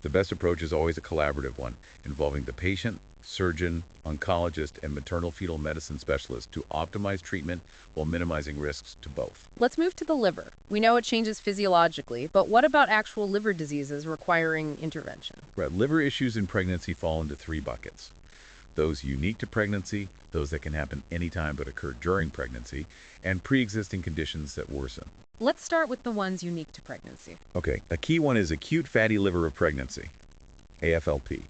The best approach is always a collaborative one, involving the patient, surgeon, oncologist, and maternal fetal medicine specialist to optimize treatment while minimizing risks to both. Let's move to the liver. We know it changes physiologically, but what about actual liver diseases requiring intervention? Right, liver issues in pregnancy fall into 3 buckets. Those unique to pregnancy, those that can happen anytime but occur during pregnancy, and pre-existing conditions that worsen. Let's start with the ones unique to pregnancy. Okay, a key one is acute fatty liver of pregnancy, AFLP.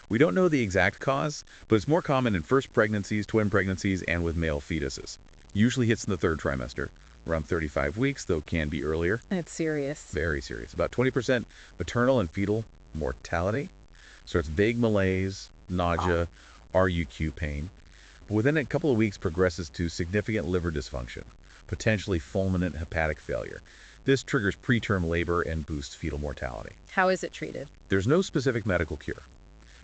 We don't know the exact cause, but it's more common in first pregnancies, twin pregnancies, and with male fetuses. Usually hits in the third trimester, around 35 weeks, though can be earlier. It's serious. Very serious. About 20% maternal and fetal mortality. Starts vague malaise, nausea, RUQ pain. But within a couple of weeks progresses to significant liver dysfunction, potentially fulminant hepatic failure. This triggers preterm labor and boosts fetal mortality. How is it treated? There's no specific medical cure.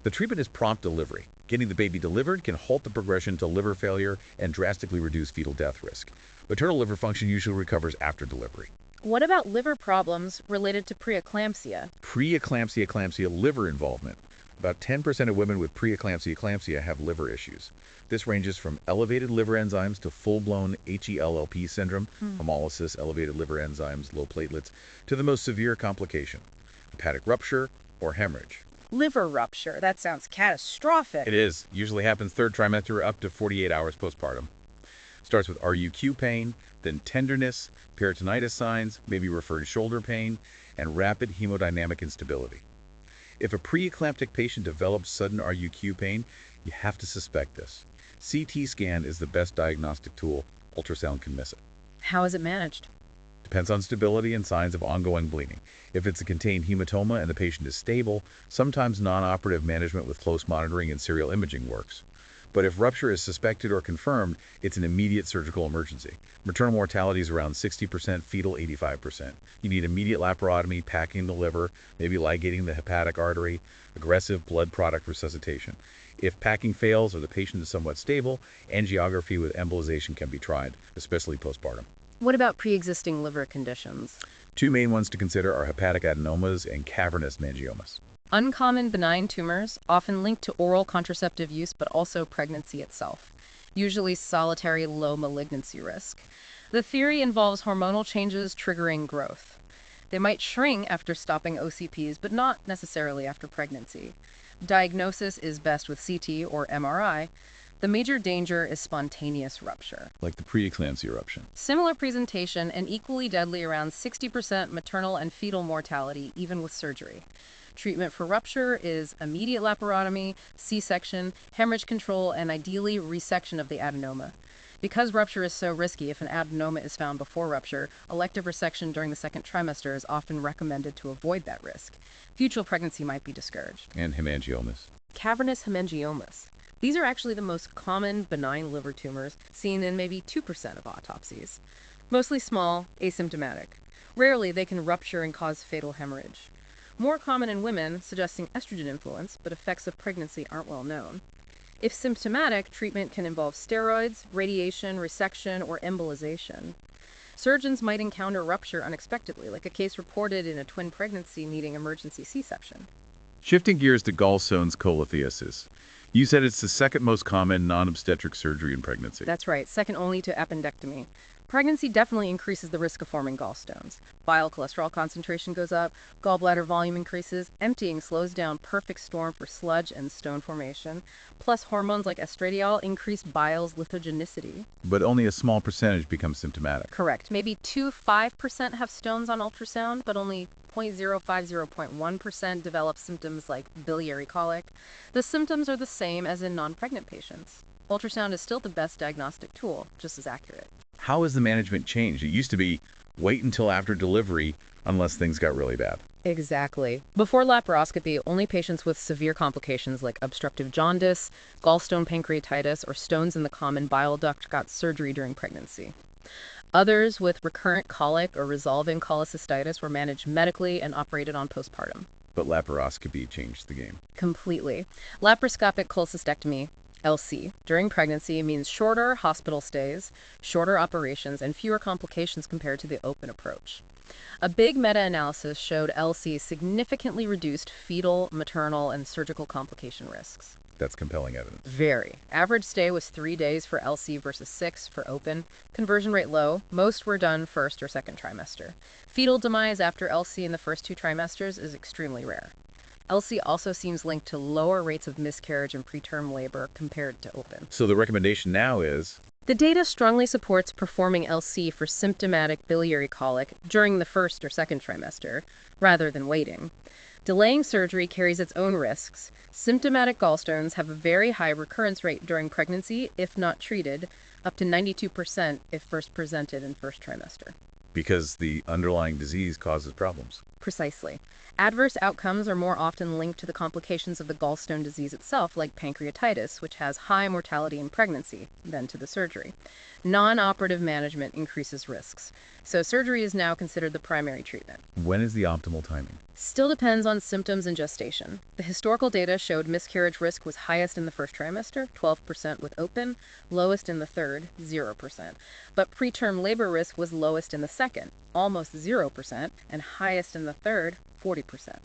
The treatment is prompt delivery. Getting the baby delivered can halt the progression to liver failure and drastically reduce fetal death risk. Maternal liver function usually recovers after delivery. What about liver problems related to preeclampsia? Preeclampsia liver involvement. About 10% of women with preeclampsia have liver issues. This ranges from elevated liver enzymes to full-blown HELLP syndrome, hemolysis, elevated liver enzymes, low platelets, to the most severe complication, hepatic rupture or hemorrhage. Liver rupture. That sounds catastrophic. It is. Usually happens third trimester up to 48 hours postpartum. Starts with RUQ pain, then tenderness, peritonitis signs, maybe referred shoulder pain, and rapid hemodynamic instability. If a preeclamptic patient develops sudden RUQ pain, you have to suspect this. CT scan is the best diagnostic tool. Ultrasound can miss it. How is it managed? Depends on stability and signs of ongoing bleeding. If it's a contained hematoma and the patient is stable, sometimes non-operative management with close monitoring and serial imaging works. But if rupture is suspected or confirmed, it's an immediate surgical emergency. Maternal mortality is around 60%, fetal 85%. You need immediate laparotomy, packing the liver, maybe ligating the hepatic artery, aggressive blood product resuscitation. If packing fails or the patient is somewhat stable, angiography with embolization can be tried, especially postpartum. What about pre-existing liver conditions? Two main ones to consider are hepatic adenomas and cavernous mangiomas. Uncommon benign tumors, often linked to oral contraceptive use but also pregnancy itself. Usually solitary low malignancy risk. The theory involves hormonal changes triggering growth. They might shrink after stopping OCPs, but not necessarily after pregnancy. Diagnosis is best with CT or MRI. The major danger is spontaneous rupture. Like the preeclampsia eruption. Similar presentation and equally deadly, around 60% maternal and fetal mortality, even with surgery. Treatment for rupture is immediate laparotomy, C-section, hemorrhage control, and ideally resection of the adenoma. Because rupture is so risky, if an adenoma is found before rupture, elective resection during the second trimester is often recommended to avoid that risk. Future pregnancy might be discouraged. And hemangiomas. Cavernous hemangiomas. These are actually the most common benign liver tumors, seen in maybe 2% of autopsies. Mostly small, asymptomatic. Rarely they can rupture and cause fatal hemorrhage. More common in women, suggesting estrogen influence, but effects of pregnancy aren't well known. If symptomatic, treatment can involve steroids, radiation, resection, or embolization. Surgeons might encounter rupture unexpectedly, like a case reported in a twin pregnancy needing emergency C-section. Shifting gears to gallstones cholelithiasis. You said it's the second most common non-obstetric surgery in pregnancy. That's right, second only to appendectomy. Pregnancy definitely increases the risk of forming gallstones. Bile cholesterol concentration goes up, gallbladder volume increases, emptying slows down, perfect storm for sludge and stone formation. Plus, hormones like estradiol increase bile's lithogenicity. But only a small percentage becomes symptomatic. Correct. Maybe 2–5% have stones on ultrasound, but only 0.050–0.1% develop symptoms like biliary colic. The symptoms are the same as in non-pregnant patients. Ultrasound is still the best diagnostic tool, just as accurate. How has the management changed? It used to be wait until after delivery unless things got really bad. Exactly. Before laparoscopy, only patients with severe complications like obstructive jaundice, gallstone pancreatitis, or stones in the common bile duct got surgery during pregnancy. Others with recurrent colic or resolving cholecystitis were managed medically and operated on postpartum. But laparoscopy changed the game. Completely. Laparoscopic cholecystectomy, LC, during pregnancy means shorter hospital stays, shorter operations, and fewer complications compared to the open approach. A big meta-analysis showed LC significantly reduced fetal, maternal, and surgical complication risks. That's compelling evidence. Very. Average stay was 3 days for LC versus 6 for open. Conversion rate low. Most were done first or second trimester. Fetal demise after LC in the first 2 trimesters is extremely rare. LC also seems linked to lower rates of miscarriage and preterm labor compared to open. So the recommendation now is? The data strongly supports performing LC for symptomatic biliary colic during the first or second trimester, rather than waiting. Delaying surgery carries its own risks. Symptomatic gallstones have a very high recurrence rate during pregnancy if not treated, up to 92% if first presented in first trimester. Because the underlying disease causes problems. Precisely. Adverse outcomes are more often linked to the complications of the gallstone disease itself, like pancreatitis, which has high mortality in pregnancy, than to the surgery. Non-operative management increases risks, so surgery is now considered the primary treatment. When is the optimal timing? Still depends on symptoms and gestation. The historical data showed miscarriage risk was highest in the first trimester, 12% with open, lowest in the third, 0%. But preterm labor risk was lowest in the second, almost 0%, and highest in the third, 40%.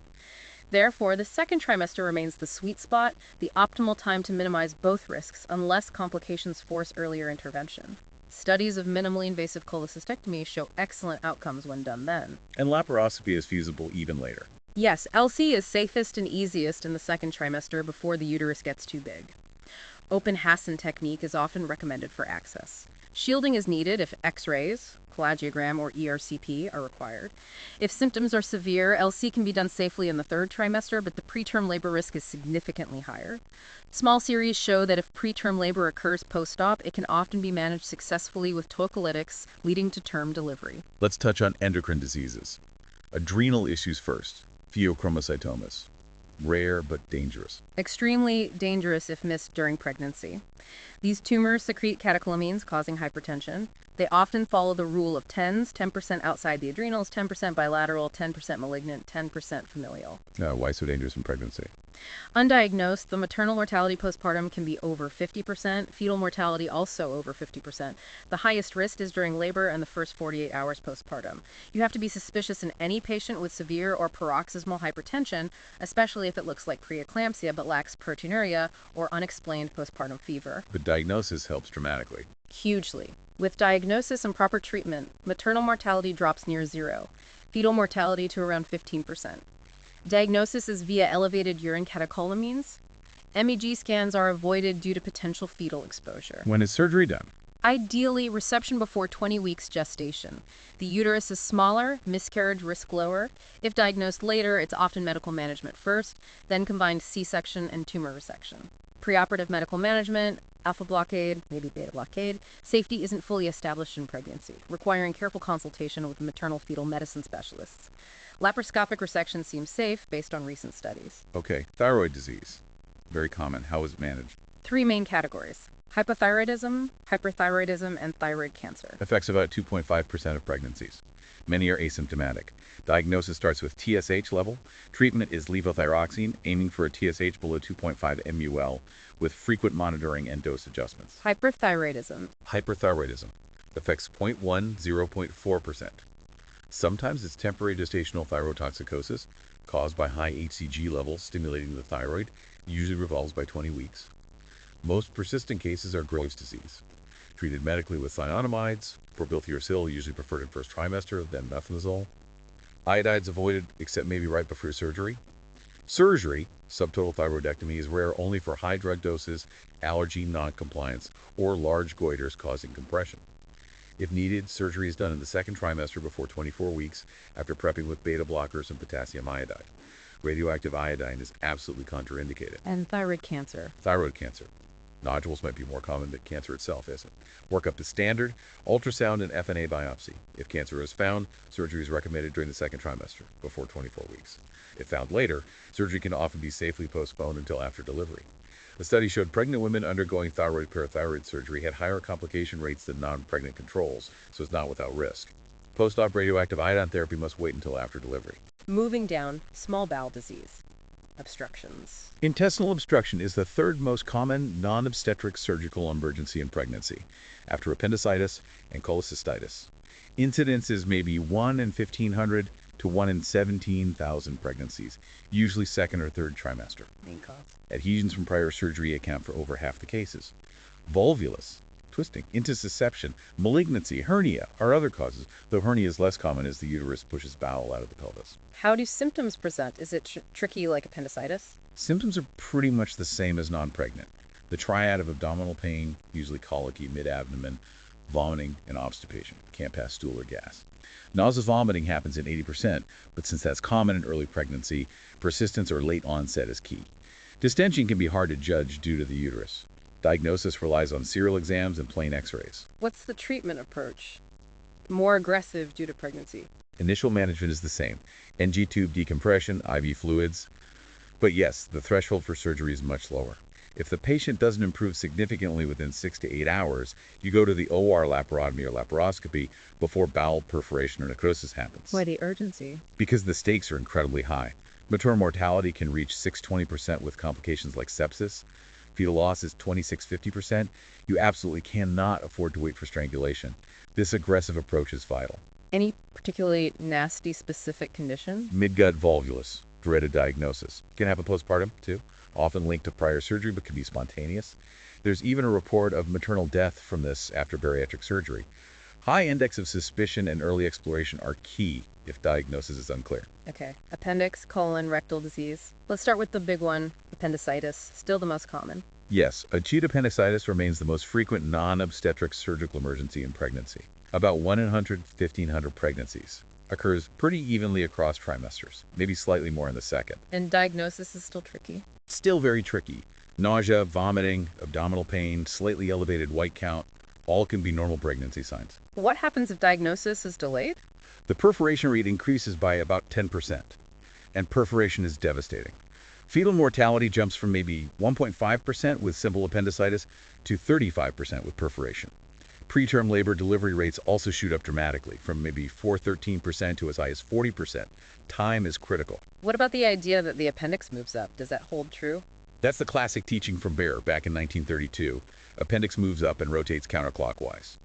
Therefore, the second trimester remains the sweet spot, the optimal time to minimize both risks unless complications force earlier intervention. Studies of minimally invasive cholecystectomy show excellent outcomes when done then. And laparoscopy is feasible even later. Yes, LC is safest and easiest in the second trimester before the uterus gets too big. Open Hasson technique is often recommended for access. Shielding is needed if X-rays, cholangiogram, or ERCP are required. If symptoms are severe, LC can be done safely in the third trimester, but the preterm labor risk is significantly higher. Small series show that if preterm labor occurs post-op, it can often be managed successfully with tocolytics, leading to term delivery. Let's touch on endocrine diseases. Adrenal issues first. Pheochromocytomas. Rare but dangerous. Extremely dangerous if missed during pregnancy. These tumors secrete catecholamines, causing hypertension. They often follow the rule of 10% outside the adrenals, 10% bilateral, 10% malignant, 10% familial. Why so dangerous in pregnancy? Undiagnosed, the maternal mortality postpartum can be over 50%, fetal mortality also over 50%. The highest risk is during labor and the first 48 hours postpartum. You have to be suspicious in any patient with severe or paroxysmal hypertension, especially if it looks like preeclampsia but lacks proteinuria or unexplained postpartum fever. But diagnosis helps dramatically. Hugely. With diagnosis and proper treatment, maternal mortality drops near zero, fetal mortality to around 15%. Diagnosis is via elevated urine catecholamines. MEG scans are avoided due to potential fetal exposure. When is surgery done? Ideally, reception before 20 weeks gestation. The uterus is smaller, miscarriage risk lower. If diagnosed later, it's often medical management first, then combined C-section and tumor resection. Preoperative medical management, alpha blockade, maybe beta blockade. Safety isn't fully established in pregnancy, requiring careful consultation with maternal fetal medicine specialists. Laparoscopic resection seems safe based on recent studies. Okay, thyroid disease. Very common. How is it managed? 3 main categories: hypothyroidism, hyperthyroidism, and thyroid cancer. Affects about 2.5% of pregnancies. Many are asymptomatic. Diagnosis starts with TSH level. Treatment is levothyroxine, aiming for a TSH below 2.5 MUL, with frequent monitoring and dose adjustments. Hyperthyroidism. Hyperthyroidism affects 0.4%. Sometimes it's temporary gestational thyrotoxicosis caused by high HCG levels stimulating the thyroid, usually resolves by 20 weeks. Most persistent cases are Graves' disease. Treated medically with cyanamides, propylthiouracil usually preferred in first trimester, then methimazole. Iodides avoided except maybe right before surgery. Surgery, subtotal thyroidectomy, is rare only for high drug doses, allergy noncompliance, or large goiters causing compression. If needed, surgery is done in the second trimester before 24 weeks after prepping with beta blockers and potassium iodide. Radioactive iodine is absolutely contraindicated. And thyroid cancer. Thyroid cancer. Nodules might be more common, but cancer itself isn't. Workup is standard, ultrasound and FNA biopsy. If cancer is found, surgery is recommended during the second trimester, before 24 weeks. If found later, surgery can often be safely postponed until after delivery. The study showed pregnant women undergoing thyroid parathyroid surgery had higher complication rates than non-pregnant controls, so it's not without risk. Post-op radioactive iodine therapy must wait until after delivery. Moving down, small bowel disease. Obstructions. Intestinal obstruction is the third most common non-obstetric surgical emergency in pregnancy, after appendicitis and cholecystitis. Incidence is maybe 1 in 1,500 to 1 in 17,000 pregnancies, usually second or third trimester. Main cause. Adhesions from prior surgery account for over half the cases. Volvulus, twisting, intussusception, malignancy, hernia are other causes, though hernia is less common as the uterus pushes bowel out of the pelvis. How do symptoms present? Is it tricky like appendicitis? Symptoms are pretty much the same as non-pregnant. The triad of abdominal pain, usually colicky, mid-abdomen, vomiting, and obstipation. Can't pass stool or gas. Nausea vomiting happens in 80%, but since that's common in early pregnancy, persistence or late onset is key. Distension can be hard to judge due to the uterus. Diagnosis relies on serial exams and plain x-rays. What's the treatment approach? More aggressive due to pregnancy. Initial management is the same. NG tube decompression, IV fluids. But yes, the threshold for surgery is much lower. If the patient doesn't improve significantly within 6 to 8 hours, you go to the OR laparotomy or laparoscopy before bowel perforation or necrosis happens. Why the urgency? Because the stakes are incredibly high. Maternal mortality can reach 6-20% with complications like sepsis. Fetal loss is 26-50%. You absolutely cannot afford to wait for strangulation. This aggressive approach is vital. Any particularly nasty specific condition? Midgut volvulus, dreaded diagnosis. Can happen postpartum, too. Often linked to prior surgery, but can be spontaneous. There's even a report of maternal death from this after bariatric surgery. High index of suspicion and early exploration are key if diagnosis is unclear. Okay. Appendix, colon, rectal disease. Let's start with the big one, appendicitis. Still the most common. Yes, acute appendicitis remains the most frequent non-obstetric surgical emergency in pregnancy. About 1 in 100, 1,500 pregnancies. Occurs pretty evenly across trimesters, maybe slightly more in the second. And diagnosis is still tricky. Still very tricky. Nausea, vomiting, abdominal pain, slightly elevated white count, all can be normal pregnancy signs. What happens if diagnosis is delayed? The perforation rate increases by about 10%, and perforation is devastating. Fetal mortality jumps from maybe 1.5% with simple appendicitis to 35% with perforation. Preterm labor delivery rates also shoot up dramatically, from maybe 13% to as high as 40%. Time is critical. What about the idea that the appendix moves up? Does that hold true? That's the classic teaching from Baer back in 1932. Appendix moves up and rotates counterclockwise.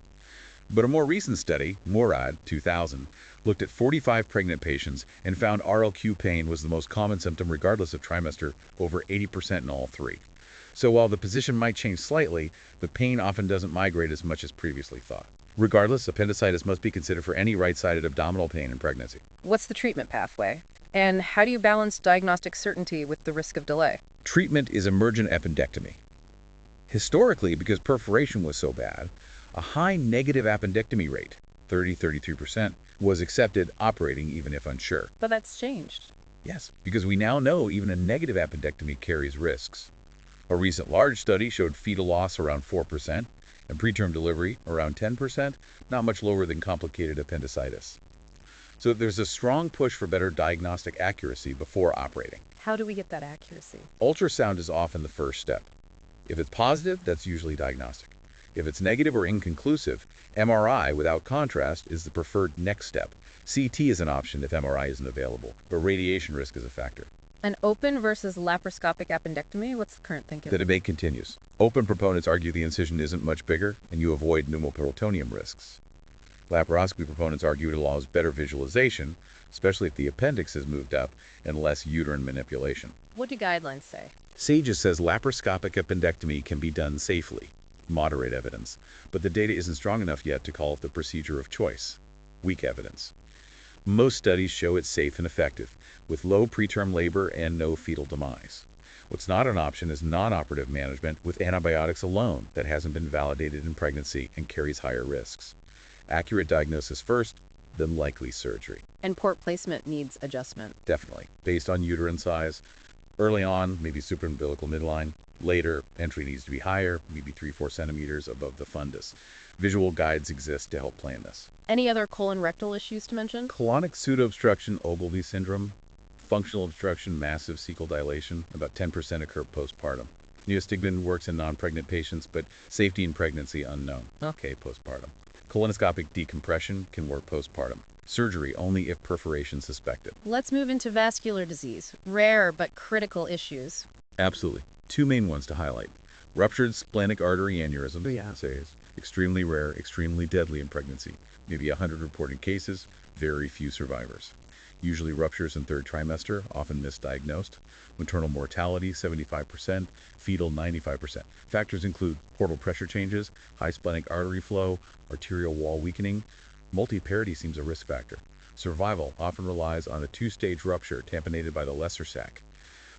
But a more recent study, Murad, 2000, looked at 45 pregnant patients and found RLQ pain was the most common symptom regardless of trimester, over 80% in all three. So while the position might change slightly, the pain often doesn't migrate as much as previously thought. Regardless, appendicitis must be considered for any right-sided abdominal pain in pregnancy. What's the treatment pathway? And how do you balance diagnostic certainty with the risk of delay? Treatment is emergent appendectomy. Historically, because perforation was so bad, a high negative appendectomy rate, 33%, was accepted operating even if unsure. But that's changed. Yes, because we now know even a negative appendectomy carries risks. A recent large study showed fetal loss around 4% and preterm delivery around 10%, not much lower than complicated appendicitis. So there's a strong push for better diagnostic accuracy before operating. How do we get that accuracy? Ultrasound is often the first step. If it's positive, that's usually diagnostic. If it's negative or inconclusive, MRI without contrast is the preferred next step. CT is an option if MRI isn't available, but radiation risk is a factor. An open versus laparoscopic appendectomy? What's the current thinking? The debate continues. Open proponents argue the incision isn't much bigger and you avoid pneumoperitoneum risks. Laparoscopy proponents argue it allows better visualization, especially if the appendix is moved up, and less uterine manipulation. What do guidelines say? SAGES says laparoscopic appendectomy can be done safely. Moderate evidence. But the data isn't strong enough yet to call it the procedure of choice. Weak evidence. Most studies show it's safe and effective, with low preterm labor and no fetal demise. What's not an option is non-operative management with antibiotics alone that hasn't been validated in pregnancy and carries higher risks. Accurate diagnosis first, then likely surgery. And port placement needs adjustment. Definitely. Based on uterine size. Early on, maybe supraumbilical midline. Later, entry needs to be higher, maybe 3-4 centimeters above the fundus. Visual guides exist to help plan this. Any other colon rectal issues to mention? Colonic pseudoobstruction, Ogilvie syndrome. Functional obstruction, massive cecal dilation. About 10% occur postpartum. Neostigmine works in non-pregnant patients, but safety in pregnancy unknown. Okay, postpartum. Colonoscopic decompression can work postpartum. Surgery only if perforation suspected. Let's move into vascular disease. Rare but critical issues. Absolutely. Two main ones to highlight. Ruptured splenic artery aneurysm, SAs. Extremely rare, extremely deadly in pregnancy. Maybe 100 reported cases, very few survivors. Usually ruptures in third trimester, often misdiagnosed. Maternal mortality, 75%. Fetal, 95%. Factors include portal pressure changes, high splenic artery flow, arterial wall weakening. Multiparity seems a risk factor. Survival often relies on a two-stage rupture tamponated by the lesser sac.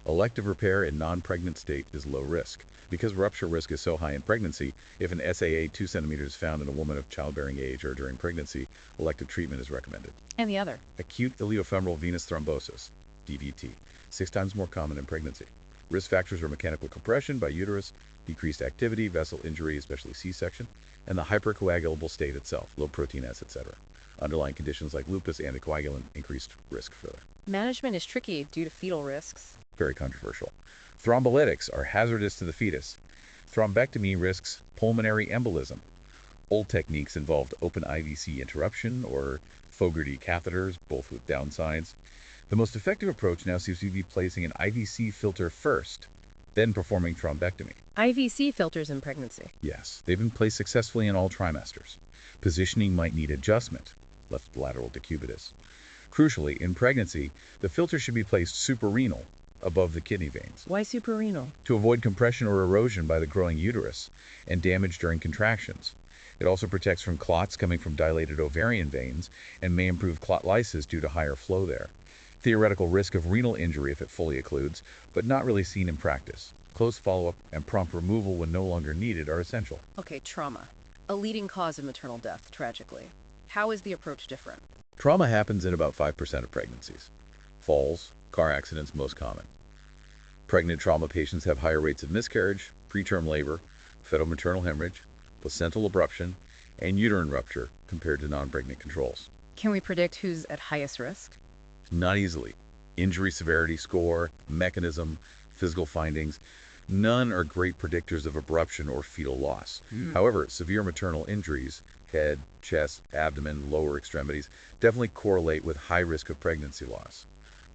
Elective repair in non-pregnant state is low risk. Because rupture risk is so high in pregnancy, if an SAA 2 centimeters found in a woman of childbearing age or during pregnancy, elective treatment is recommended. And the other? Acute iliofemoral venous thrombosis, DVT, 6 times more common in pregnancy. Risk factors are mechanical compression by uterus, decreased activity, vessel injury, especially C-section, and the hypercoagulable state itself, low protein S, etc. Underlying conditions like lupus, anticoagulant, increased risk further. Management is tricky due to fetal risks. Very controversial. Thrombolytics are hazardous to the fetus. Thrombectomy risks pulmonary embolism. Old techniques involved open IVC interruption or Fogarty catheters, both with downsides. The most effective approach now seems to be placing an IVC filter first, then performing thrombectomy. IVC filters in pregnancy. Yes, they've been placed successfully in all trimesters. Positioning might need adjustment, left lateral decubitus. Crucially, in pregnancy, the filter should be placed suprarenal, above the kidney veins, Why suprarenal? to avoid compression or erosion by the growing uterus and damage during contractions. It also protects from clots coming from dilated ovarian veins and may improve clot lysis due to higher flow there. Theoretical risk of renal injury if it fully occludes, but not really seen in practice. Close follow-up and prompt removal when no longer needed are essential. Okay, trauma. A leading cause of maternal death, tragically. How is the approach different? Trauma happens in about 5% of pregnancies. Falls, car accidents most common. Pregnant trauma patients have higher rates of miscarriage, preterm labor, fetal maternal hemorrhage, placental abruption, and uterine rupture compared to non-pregnant controls. Can we predict who's at highest risk? Not easily. Injury severity score, mechanism, physical findings, none are great predictors of abruption or fetal loss. However, severe maternal injuries, head, chest, abdomen, lower extremities, definitely correlate with high risk of pregnancy loss.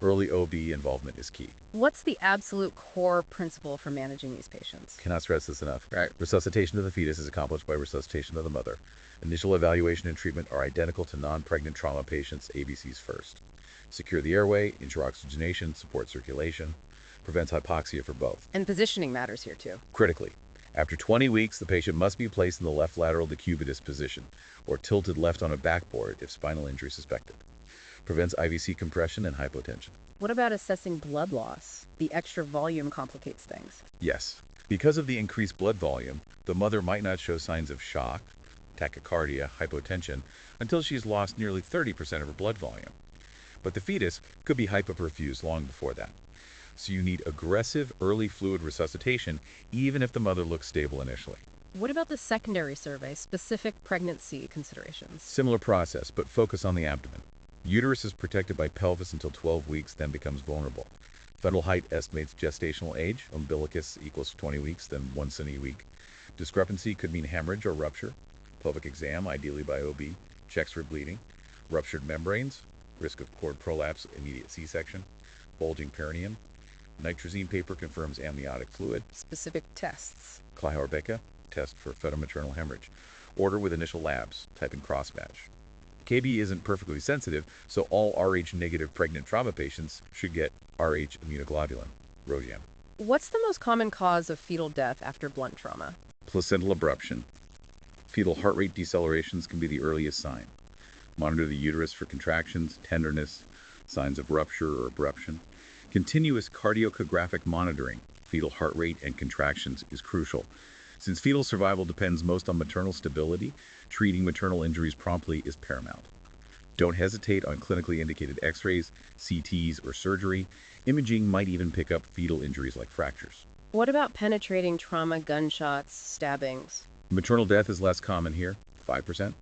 Early OB involvement is key. What's the absolute core principle for managing these patients? Cannot stress this enough. Resuscitation of the fetus is accomplished by resuscitation of the mother. Initial evaluation and treatment are identical to non-pregnant trauma patients, ABCs first. Secure the airway, ensure oxygenation, support circulation, prevents hypoxia for both. And positioning matters here too. Critically, after 20 weeks, the patient must be placed in the left lateral decubitus position, or tilted left on a backboard if spinal injury suspected. Prevents IVC compression and hypotension. What about assessing blood loss? The extra volume complicates things. Yes, because of the increased blood volume, the mother might not show signs of shock, tachycardia, hypotension, until she's lost nearly 30% of her blood volume. But the fetus could be hypoperfused long before that. So you need aggressive early fluid resuscitation, even if the mother looks stable initially. What about the secondary survey, specific pregnancy considerations? Similar process, but focus on the abdomen. Uterus is protected by pelvis until 12 weeks, then becomes vulnerable. Fetal height estimates gestational age. Umbilicus equals 20 weeks, then 1 cm a week. Discrepancy could mean hemorrhage or rupture. Pelvic exam, ideally by OB. Checks for bleeding. Ruptured membranes. Risk of cord prolapse, immediate C-section. Bulging perineum. Nitrazine paper confirms amniotic fluid. Specific tests. Kleihauer-Becker, test for fetal maternal hemorrhage. Order with initial labs. Type in crossmatch. KB isn't perfectly sensitive, so all Rh-negative pregnant trauma patients should get Rh immunoglobulin, Rhogiam. What's the most common cause of fetal death after blunt trauma? Placental abruption. Fetal heart rate decelerations can be the earliest sign. Monitor the uterus for contractions, tenderness, signs of rupture or abruption. Continuous cardiographic monitoring, fetal heart rate and contractions, is crucial. Since fetal survival depends most on maternal stability, treating maternal injuries promptly is paramount. Don't hesitate on clinically indicated x-rays, CTs, or surgery. Imaging might even pick up fetal injuries like fractures. What about penetrating trauma, gunshots, stabbings? Maternal death is less common here, 5%.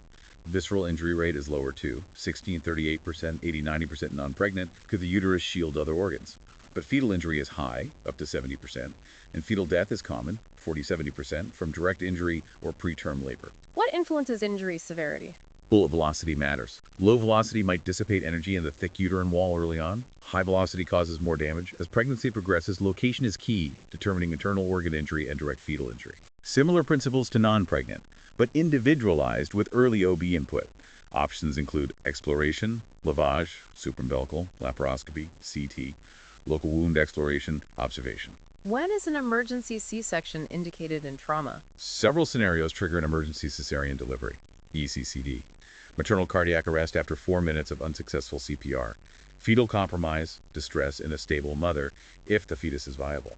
Visceral injury rate is lower too, 16, 38%, 80, 90% non-pregnant. Could the uterus shield other organs? But fetal injury is high, up to 70%, and fetal death is common, 40, 70%, from direct injury or preterm labor. What influences injury severity? Bullet velocity matters. Low velocity might dissipate energy in the thick uterine wall early on. High velocity causes more damage. As pregnancy progresses, location is key, determining maternal organ injury and direct fetal injury. Similar principles to non-pregnant, but individualized with early OB input. Options include exploration, lavage, supraumbilical, laparoscopy, CT, local wound exploration, observation. When is an emergency C-section indicated in trauma? Several scenarios trigger an emergency cesarean delivery, ECCD. Maternal cardiac arrest after 4 minutes of unsuccessful CPR. Fetal compromise, distress in a stable mother if the fetus is viable.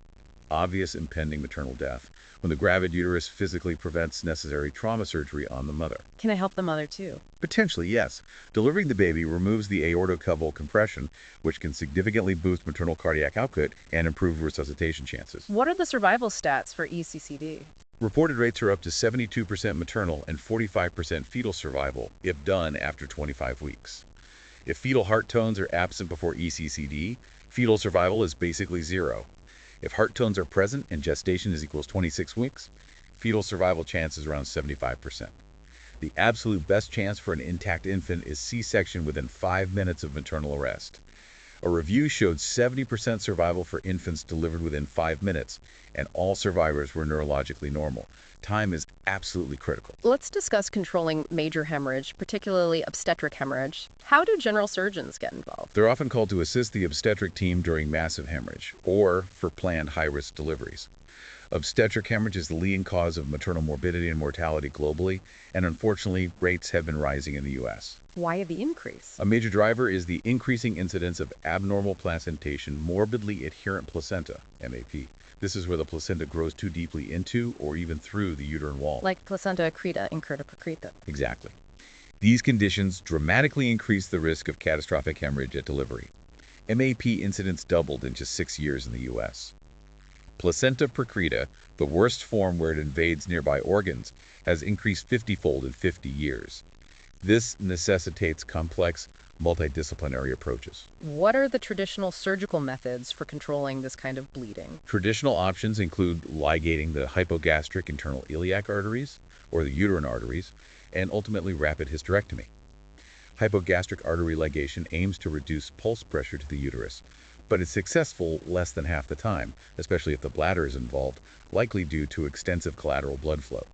obvious impending maternal death, when the gravid uterus physically prevents necessary trauma surgery on the mother. Can I help the mother too? Potentially, yes. Delivering the baby removes the aortocuval compression, which can significantly boost maternal cardiac output and improve resuscitation chances. What are the survival stats for ECCD? Reported rates are up to 72% maternal and 45% fetal survival if done after 25 weeks. If fetal heart tones are absent before ECCD, fetal survival is basically zero. If heart tones are present and gestation is equals 26 weeks, fetal survival chance is around 75%. The absolute best chance for an intact infant is C-section within 5 minutes of maternal arrest. A review showed 70% survival for infants delivered within 5 minutes, and all survivors were neurologically normal. Time is absolutely critical. Let's discuss controlling major hemorrhage, particularly obstetric hemorrhage. How do general surgeons get involved? They're often called to assist the obstetric team during massive hemorrhage or for planned high-risk deliveries. Obstetric hemorrhage is the leading cause of maternal morbidity and mortality globally, and unfortunately, rates have been rising in the U.S. Why the increase? A major driver is the increasing incidence of abnormal placentation morbidly adherent placenta, MAP. This is where the placenta grows too deeply into or even through the uterine wall. Like placenta accreta, incurta procreta. Exactly. These conditions dramatically increase the risk of catastrophic hemorrhage at delivery. MAP incidence doubled in just 6 years in the U.S. Placenta procreta, the worst form where it invades nearby organs, has increased 50-fold in 50 years. This necessitates complex, multidisciplinary approaches. What are the traditional surgical methods for controlling this kind of bleeding? Traditional options include ligating the hypogastric internal iliac arteries, or the uterine arteries, and ultimately rapid hysterectomy. Hypogastric artery ligation aims to reduce pulse pressure to the uterus, but it's successful less than half the time, especially if the bladder is involved, likely due to extensive collateral blood flow.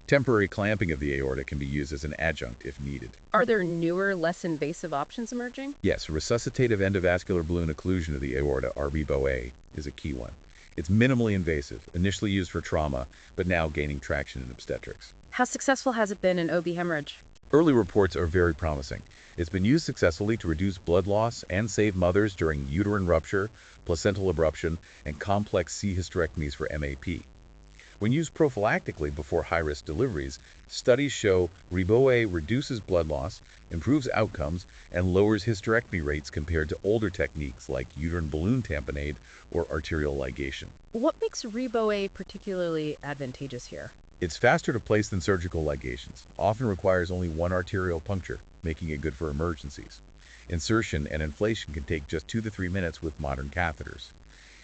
Temporary clamping of the aorta can be used as an adjunct if needed. Are there newer, less invasive options emerging? Yes, resuscitative endovascular balloon occlusion of the aorta, RBBOA, is a key one. It's minimally invasive, initially used for trauma, but now gaining traction in obstetrics. How successful has it been in OB hemorrhage? Early reports are very promising. It's been used successfully to reduce blood loss and save mothers during uterine rupture, placental abruption, and complex C hysterectomies for MAP. When used prophylactically before high-risk deliveries, studies show RBBOA reduces blood loss, improves outcomes, and lowers hysterectomy rates compared to older techniques like uterine balloon tamponade or arterial ligation. What makes RBBOA particularly advantageous here? It's faster to place than surgical ligations, often requires only one arterial puncture, making it good for emergencies. Insertion and inflation can take just 2 to 3 minutes with modern catheters.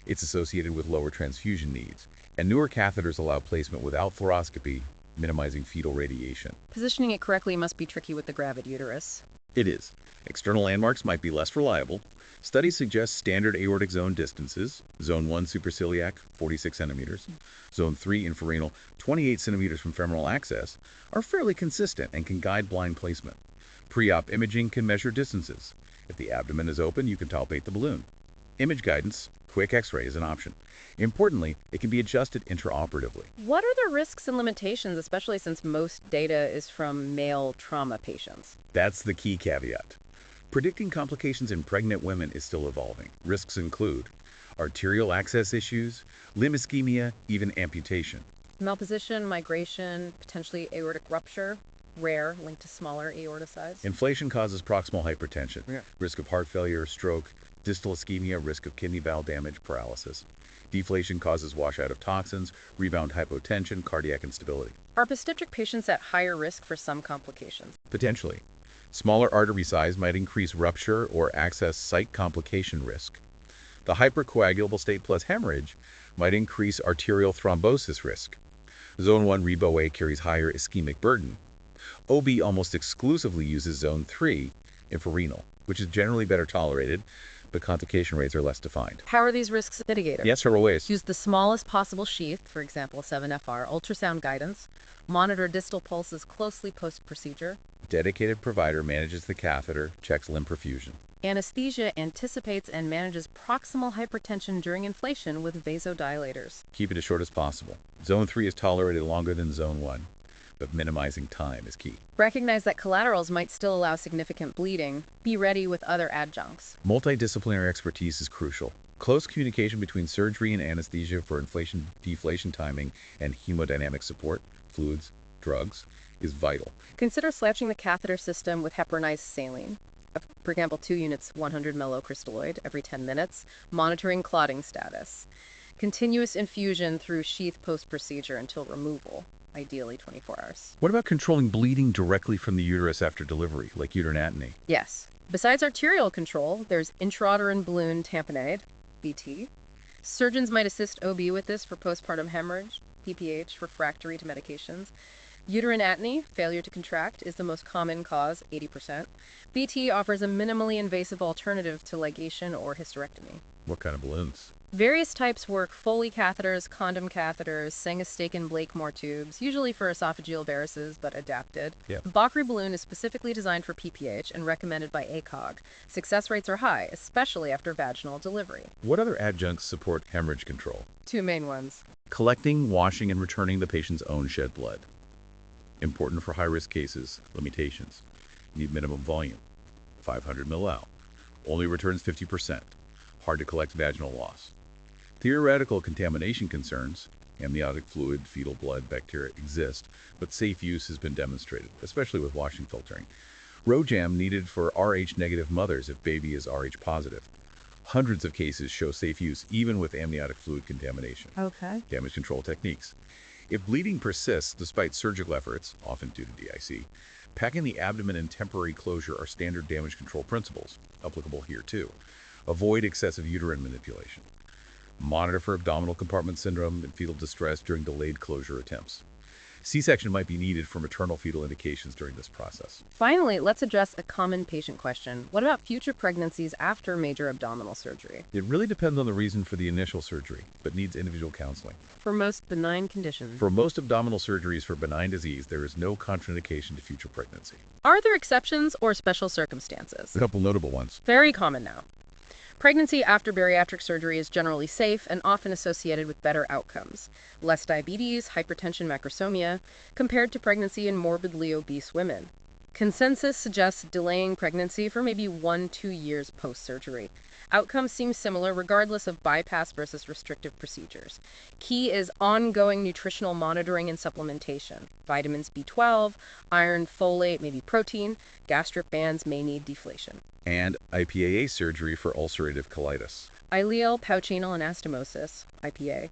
It's associated with lower transfusion needs, and newer catheters allow placement without fluoroscopy, minimizing fetal radiation. Positioning it correctly must be tricky with the gravid uterus. It is. External landmarks might be less reliable. Studies suggest standard aortic zone distances, zone 1 supraciliac, 46 centimeters, zone 3 infrarenal, 28 centimeters from femoral access, are fairly consistent and can guide blind placement. Pre-op imaging can measure distances. If the abdomen is open, you can palpate the balloon. Image guidance, quick X-ray is an option. Importantly, it can be adjusted intraoperatively. What are the risks and limitations, especially since most data is from male trauma patients? That's the key caveat. Predicting complications in pregnant women is still evolving. Risks include arterial access issues, limb ischemia, even amputation. Malposition, migration, potentially aortic rupture, rare, linked to smaller aorta size. Inflation causes proximal hypertension, risk of heart failure, stroke, distal ischemia, risk of kidney valve damage, paralysis. Deflation causes washout of toxins, rebound hypotension, cardiac instability. Are obstetric patients at higher risk for some complications? Potentially. Smaller artery size might increase rupture or access site complication risk. The hypercoagulable state plus hemorrhage might increase arterial thrombosis risk. Zone 1 RBBOA carries higher ischemic burden. OB almost exclusively uses Zone 3, infrarenal, which is generally better tolerated, but complication rates are less defined. How are these risks mitigated? Yes, several ways. Use the smallest possible sheath, for example, 7FR, ultrasound guidance, monitor distal pulses closely post-procedure. Dedicated provider manages the catheter, checks limb perfusion. Anesthesia anticipates and manages proximal hypertension during inflation with vasodilators. Keep it as short as possible. Zone 3 is tolerated longer than Zone 1, but minimizing time is key. Recognize that collaterals might still allow significant bleeding. Be ready with other adjuncts. Multidisciplinary expertise is crucial. Close communication between surgery and anesthesia for inflation-deflation timing and hemodynamic support, fluids, drugs, is vital. Consider slatching the catheter system with heparinized saline. For example, 2 units 100 millocrystalloid every 10 minutes, monitoring clotting status. Continuous infusion through sheath post-procedure until removal, ideally 24 hours. What about controlling bleeding directly from the uterus after delivery, like uteranatomy? Yes. Besides arterial control, there's intrauterine balloon tamponade, BT. Surgeons might assist OB with this for postpartum hemorrhage, PPH, refractory to medications. Uterine atony, failure to contract, is the most common cause, 80%. BT offers a minimally invasive alternative to ligation or hysterectomy. What kind of balloons? Various types work: Foley catheters, condom catheters, Sanger-Steken Blakemore tubes, usually for esophageal varices, but adapted. Yeah. The Bakri balloon is specifically designed for PPH and recommended by ACOG. Success rates are high, especially after vaginal delivery. What other adjuncts support hemorrhage control? 2 main ones. Collecting, washing, and returning the patient's own shed blood. Important for high-risk cases. Limitations. Need minimum volume. 500 ml. Only returns 50%. Hard to collect vaginal loss. Theoretical contamination concerns, amniotic fluid, fetal blood, bacteria exist, but safe use has been demonstrated, especially with washing filtering. ROJAM needed for Rh-negative mothers if baby is Rh positive. Hundreds of cases show safe use even with amniotic fluid contamination. Okay. Damage control techniques. If bleeding persists despite surgical efforts, often due to DIC, packing the abdomen and temporary closure are standard damage control principles, applicable here too. Avoid excessive uterine manipulation. Monitor for abdominal compartment syndrome and fetal distress during delayed closure attempts. C-section might be needed for maternal fetal indications during this process. Finally, let's address a common patient question. What about future pregnancies after major abdominal surgery? It really depends on the reason for the initial surgery, but needs individual counseling. For most benign conditions. For most abdominal surgeries for benign disease, there is no contraindication to future pregnancy. Are there exceptions or special circumstances? A couple notable ones. Very common now. Pregnancy after bariatric surgery is generally safe and often associated with better outcomes. Less diabetes, hypertension, macrosomia, compared to pregnancy in morbidly obese women. Consensus suggests delaying pregnancy for maybe 1-2 years post-surgery. Outcomes seem similar regardless of bypass versus restrictive procedures. Key is ongoing nutritional monitoring and supplementation. Vitamins B12, iron, folate, maybe protein. Gastric bands may need deflation. And IPAA surgery for ulcerative colitis. Ileal pouchinal anastomosis, IPA.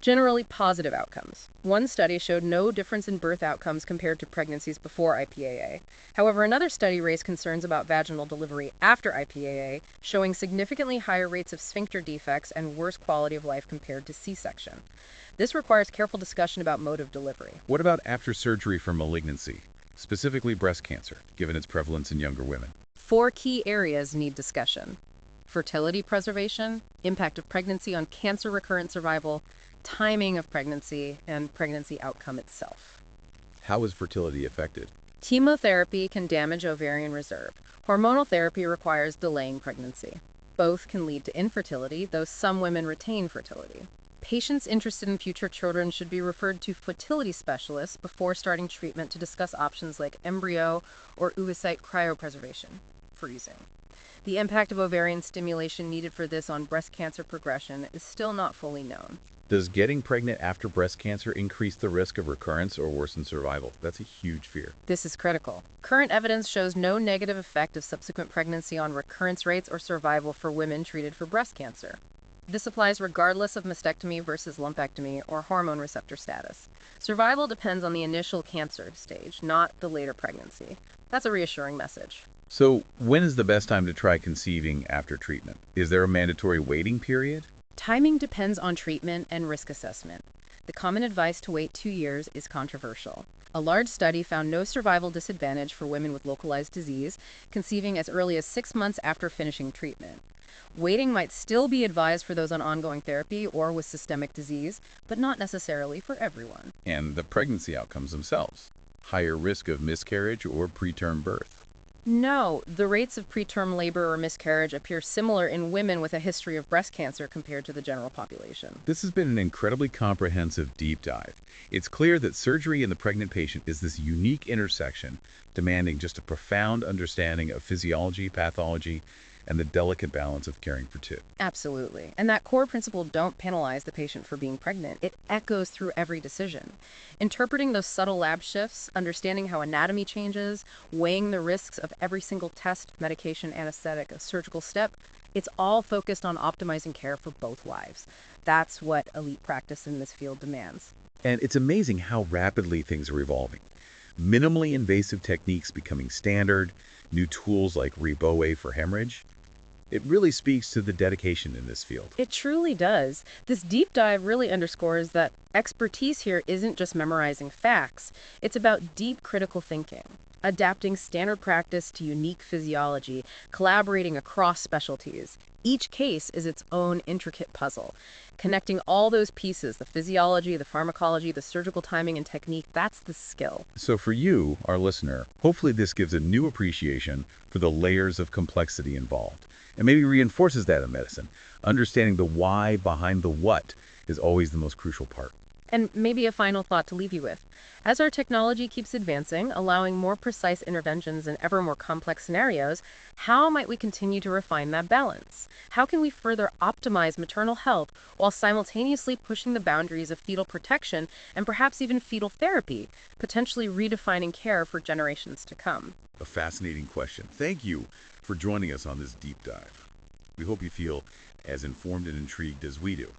Generally positive outcomes. One study showed no difference in birth outcomes compared to pregnancies before IPAA. However, another study raised concerns about vaginal delivery after IPAA, showing significantly higher rates of sphincter defects and worse quality of life compared to C-section. This requires careful discussion about mode of delivery. What about after surgery for malignancy, specifically breast cancer, given its prevalence in younger women? 4 key areas need discussion: fertility preservation, impact of pregnancy on cancer recurrent survival, timing of pregnancy, and pregnancy outcome itself. How is fertility affected? Chemotherapy can damage ovarian reserve. Hormonal therapy requires delaying pregnancy. Both can lead to infertility, though some women retain fertility. Patients interested in future children should be referred to fertility specialists before starting treatment to discuss options like embryo or oocyte cryopreservation, freezing. The impact of ovarian stimulation needed for this on breast cancer progression is still not fully known. Does getting pregnant after breast cancer increase the risk of recurrence or worsen survival? That's a huge fear. This is critical. Current evidence shows no negative effect of subsequent pregnancy on recurrence rates or survival for women treated for breast cancer. This applies regardless of mastectomy versus lumpectomy or hormone receptor status. Survival depends on the initial cancer stage, not the later pregnancy. That's a reassuring message. So, when is the best time to try conceiving after treatment? Is there a mandatory waiting period? Timing depends on treatment and risk assessment. The common advice to wait 2 years is controversial. A large study found no survival disadvantage for women with localized disease, conceiving as early as 6 months after finishing treatment. Waiting might still be advised for those on ongoing therapy or with systemic disease, but not necessarily for everyone. And the pregnancy outcomes themselves? Higher risk of miscarriage or preterm birth? No, the rates of preterm labor or miscarriage appear similar in women with a history of breast cancer compared to the general population. This has been an incredibly comprehensive deep dive. It's clear that surgery in the pregnant patient is this unique intersection demanding just a profound understanding of physiology, pathology, and the delicate balance of caring for two. Absolutely. And that core principle, don't penalize the patient for being pregnant, it echoes through every decision. Interpreting those subtle lab shifts, understanding how anatomy changes, weighing the risks of every single test, medication, anesthetic, a surgical step, it's all focused on optimizing care for both wives. That's what elite practice in this field demands. And it's amazing how rapidly things are evolving. Minimally invasive techniques becoming standard, new tools like Reboe for hemorrhage. It really speaks to the dedication in this field. It truly does. This deep dive really underscores that expertise here isn't just memorizing facts, it's about deep critical thinking, adapting standard practice to unique physiology, collaborating across specialties. Each case is its own intricate puzzle. Connecting all those pieces, the physiology, the pharmacology, the surgical timing and technique, that's the skill. So for you, our listener, hopefully this gives a new appreciation for the layers of complexity involved, and maybe reinforces that in medicine. Understanding the why behind the what is always the most crucial part. And maybe a final thought to leave you with. As our technology keeps advancing, allowing more precise interventions in ever more complex scenarios, how might we continue to refine that balance? How can we further optimize maternal health while simultaneously pushing the boundaries of fetal protection and perhaps even fetal therapy, potentially redefining care for generations to come? A fascinating question. Thank you for joining us on this deep dive. We hope you feel as informed and intrigued as we do.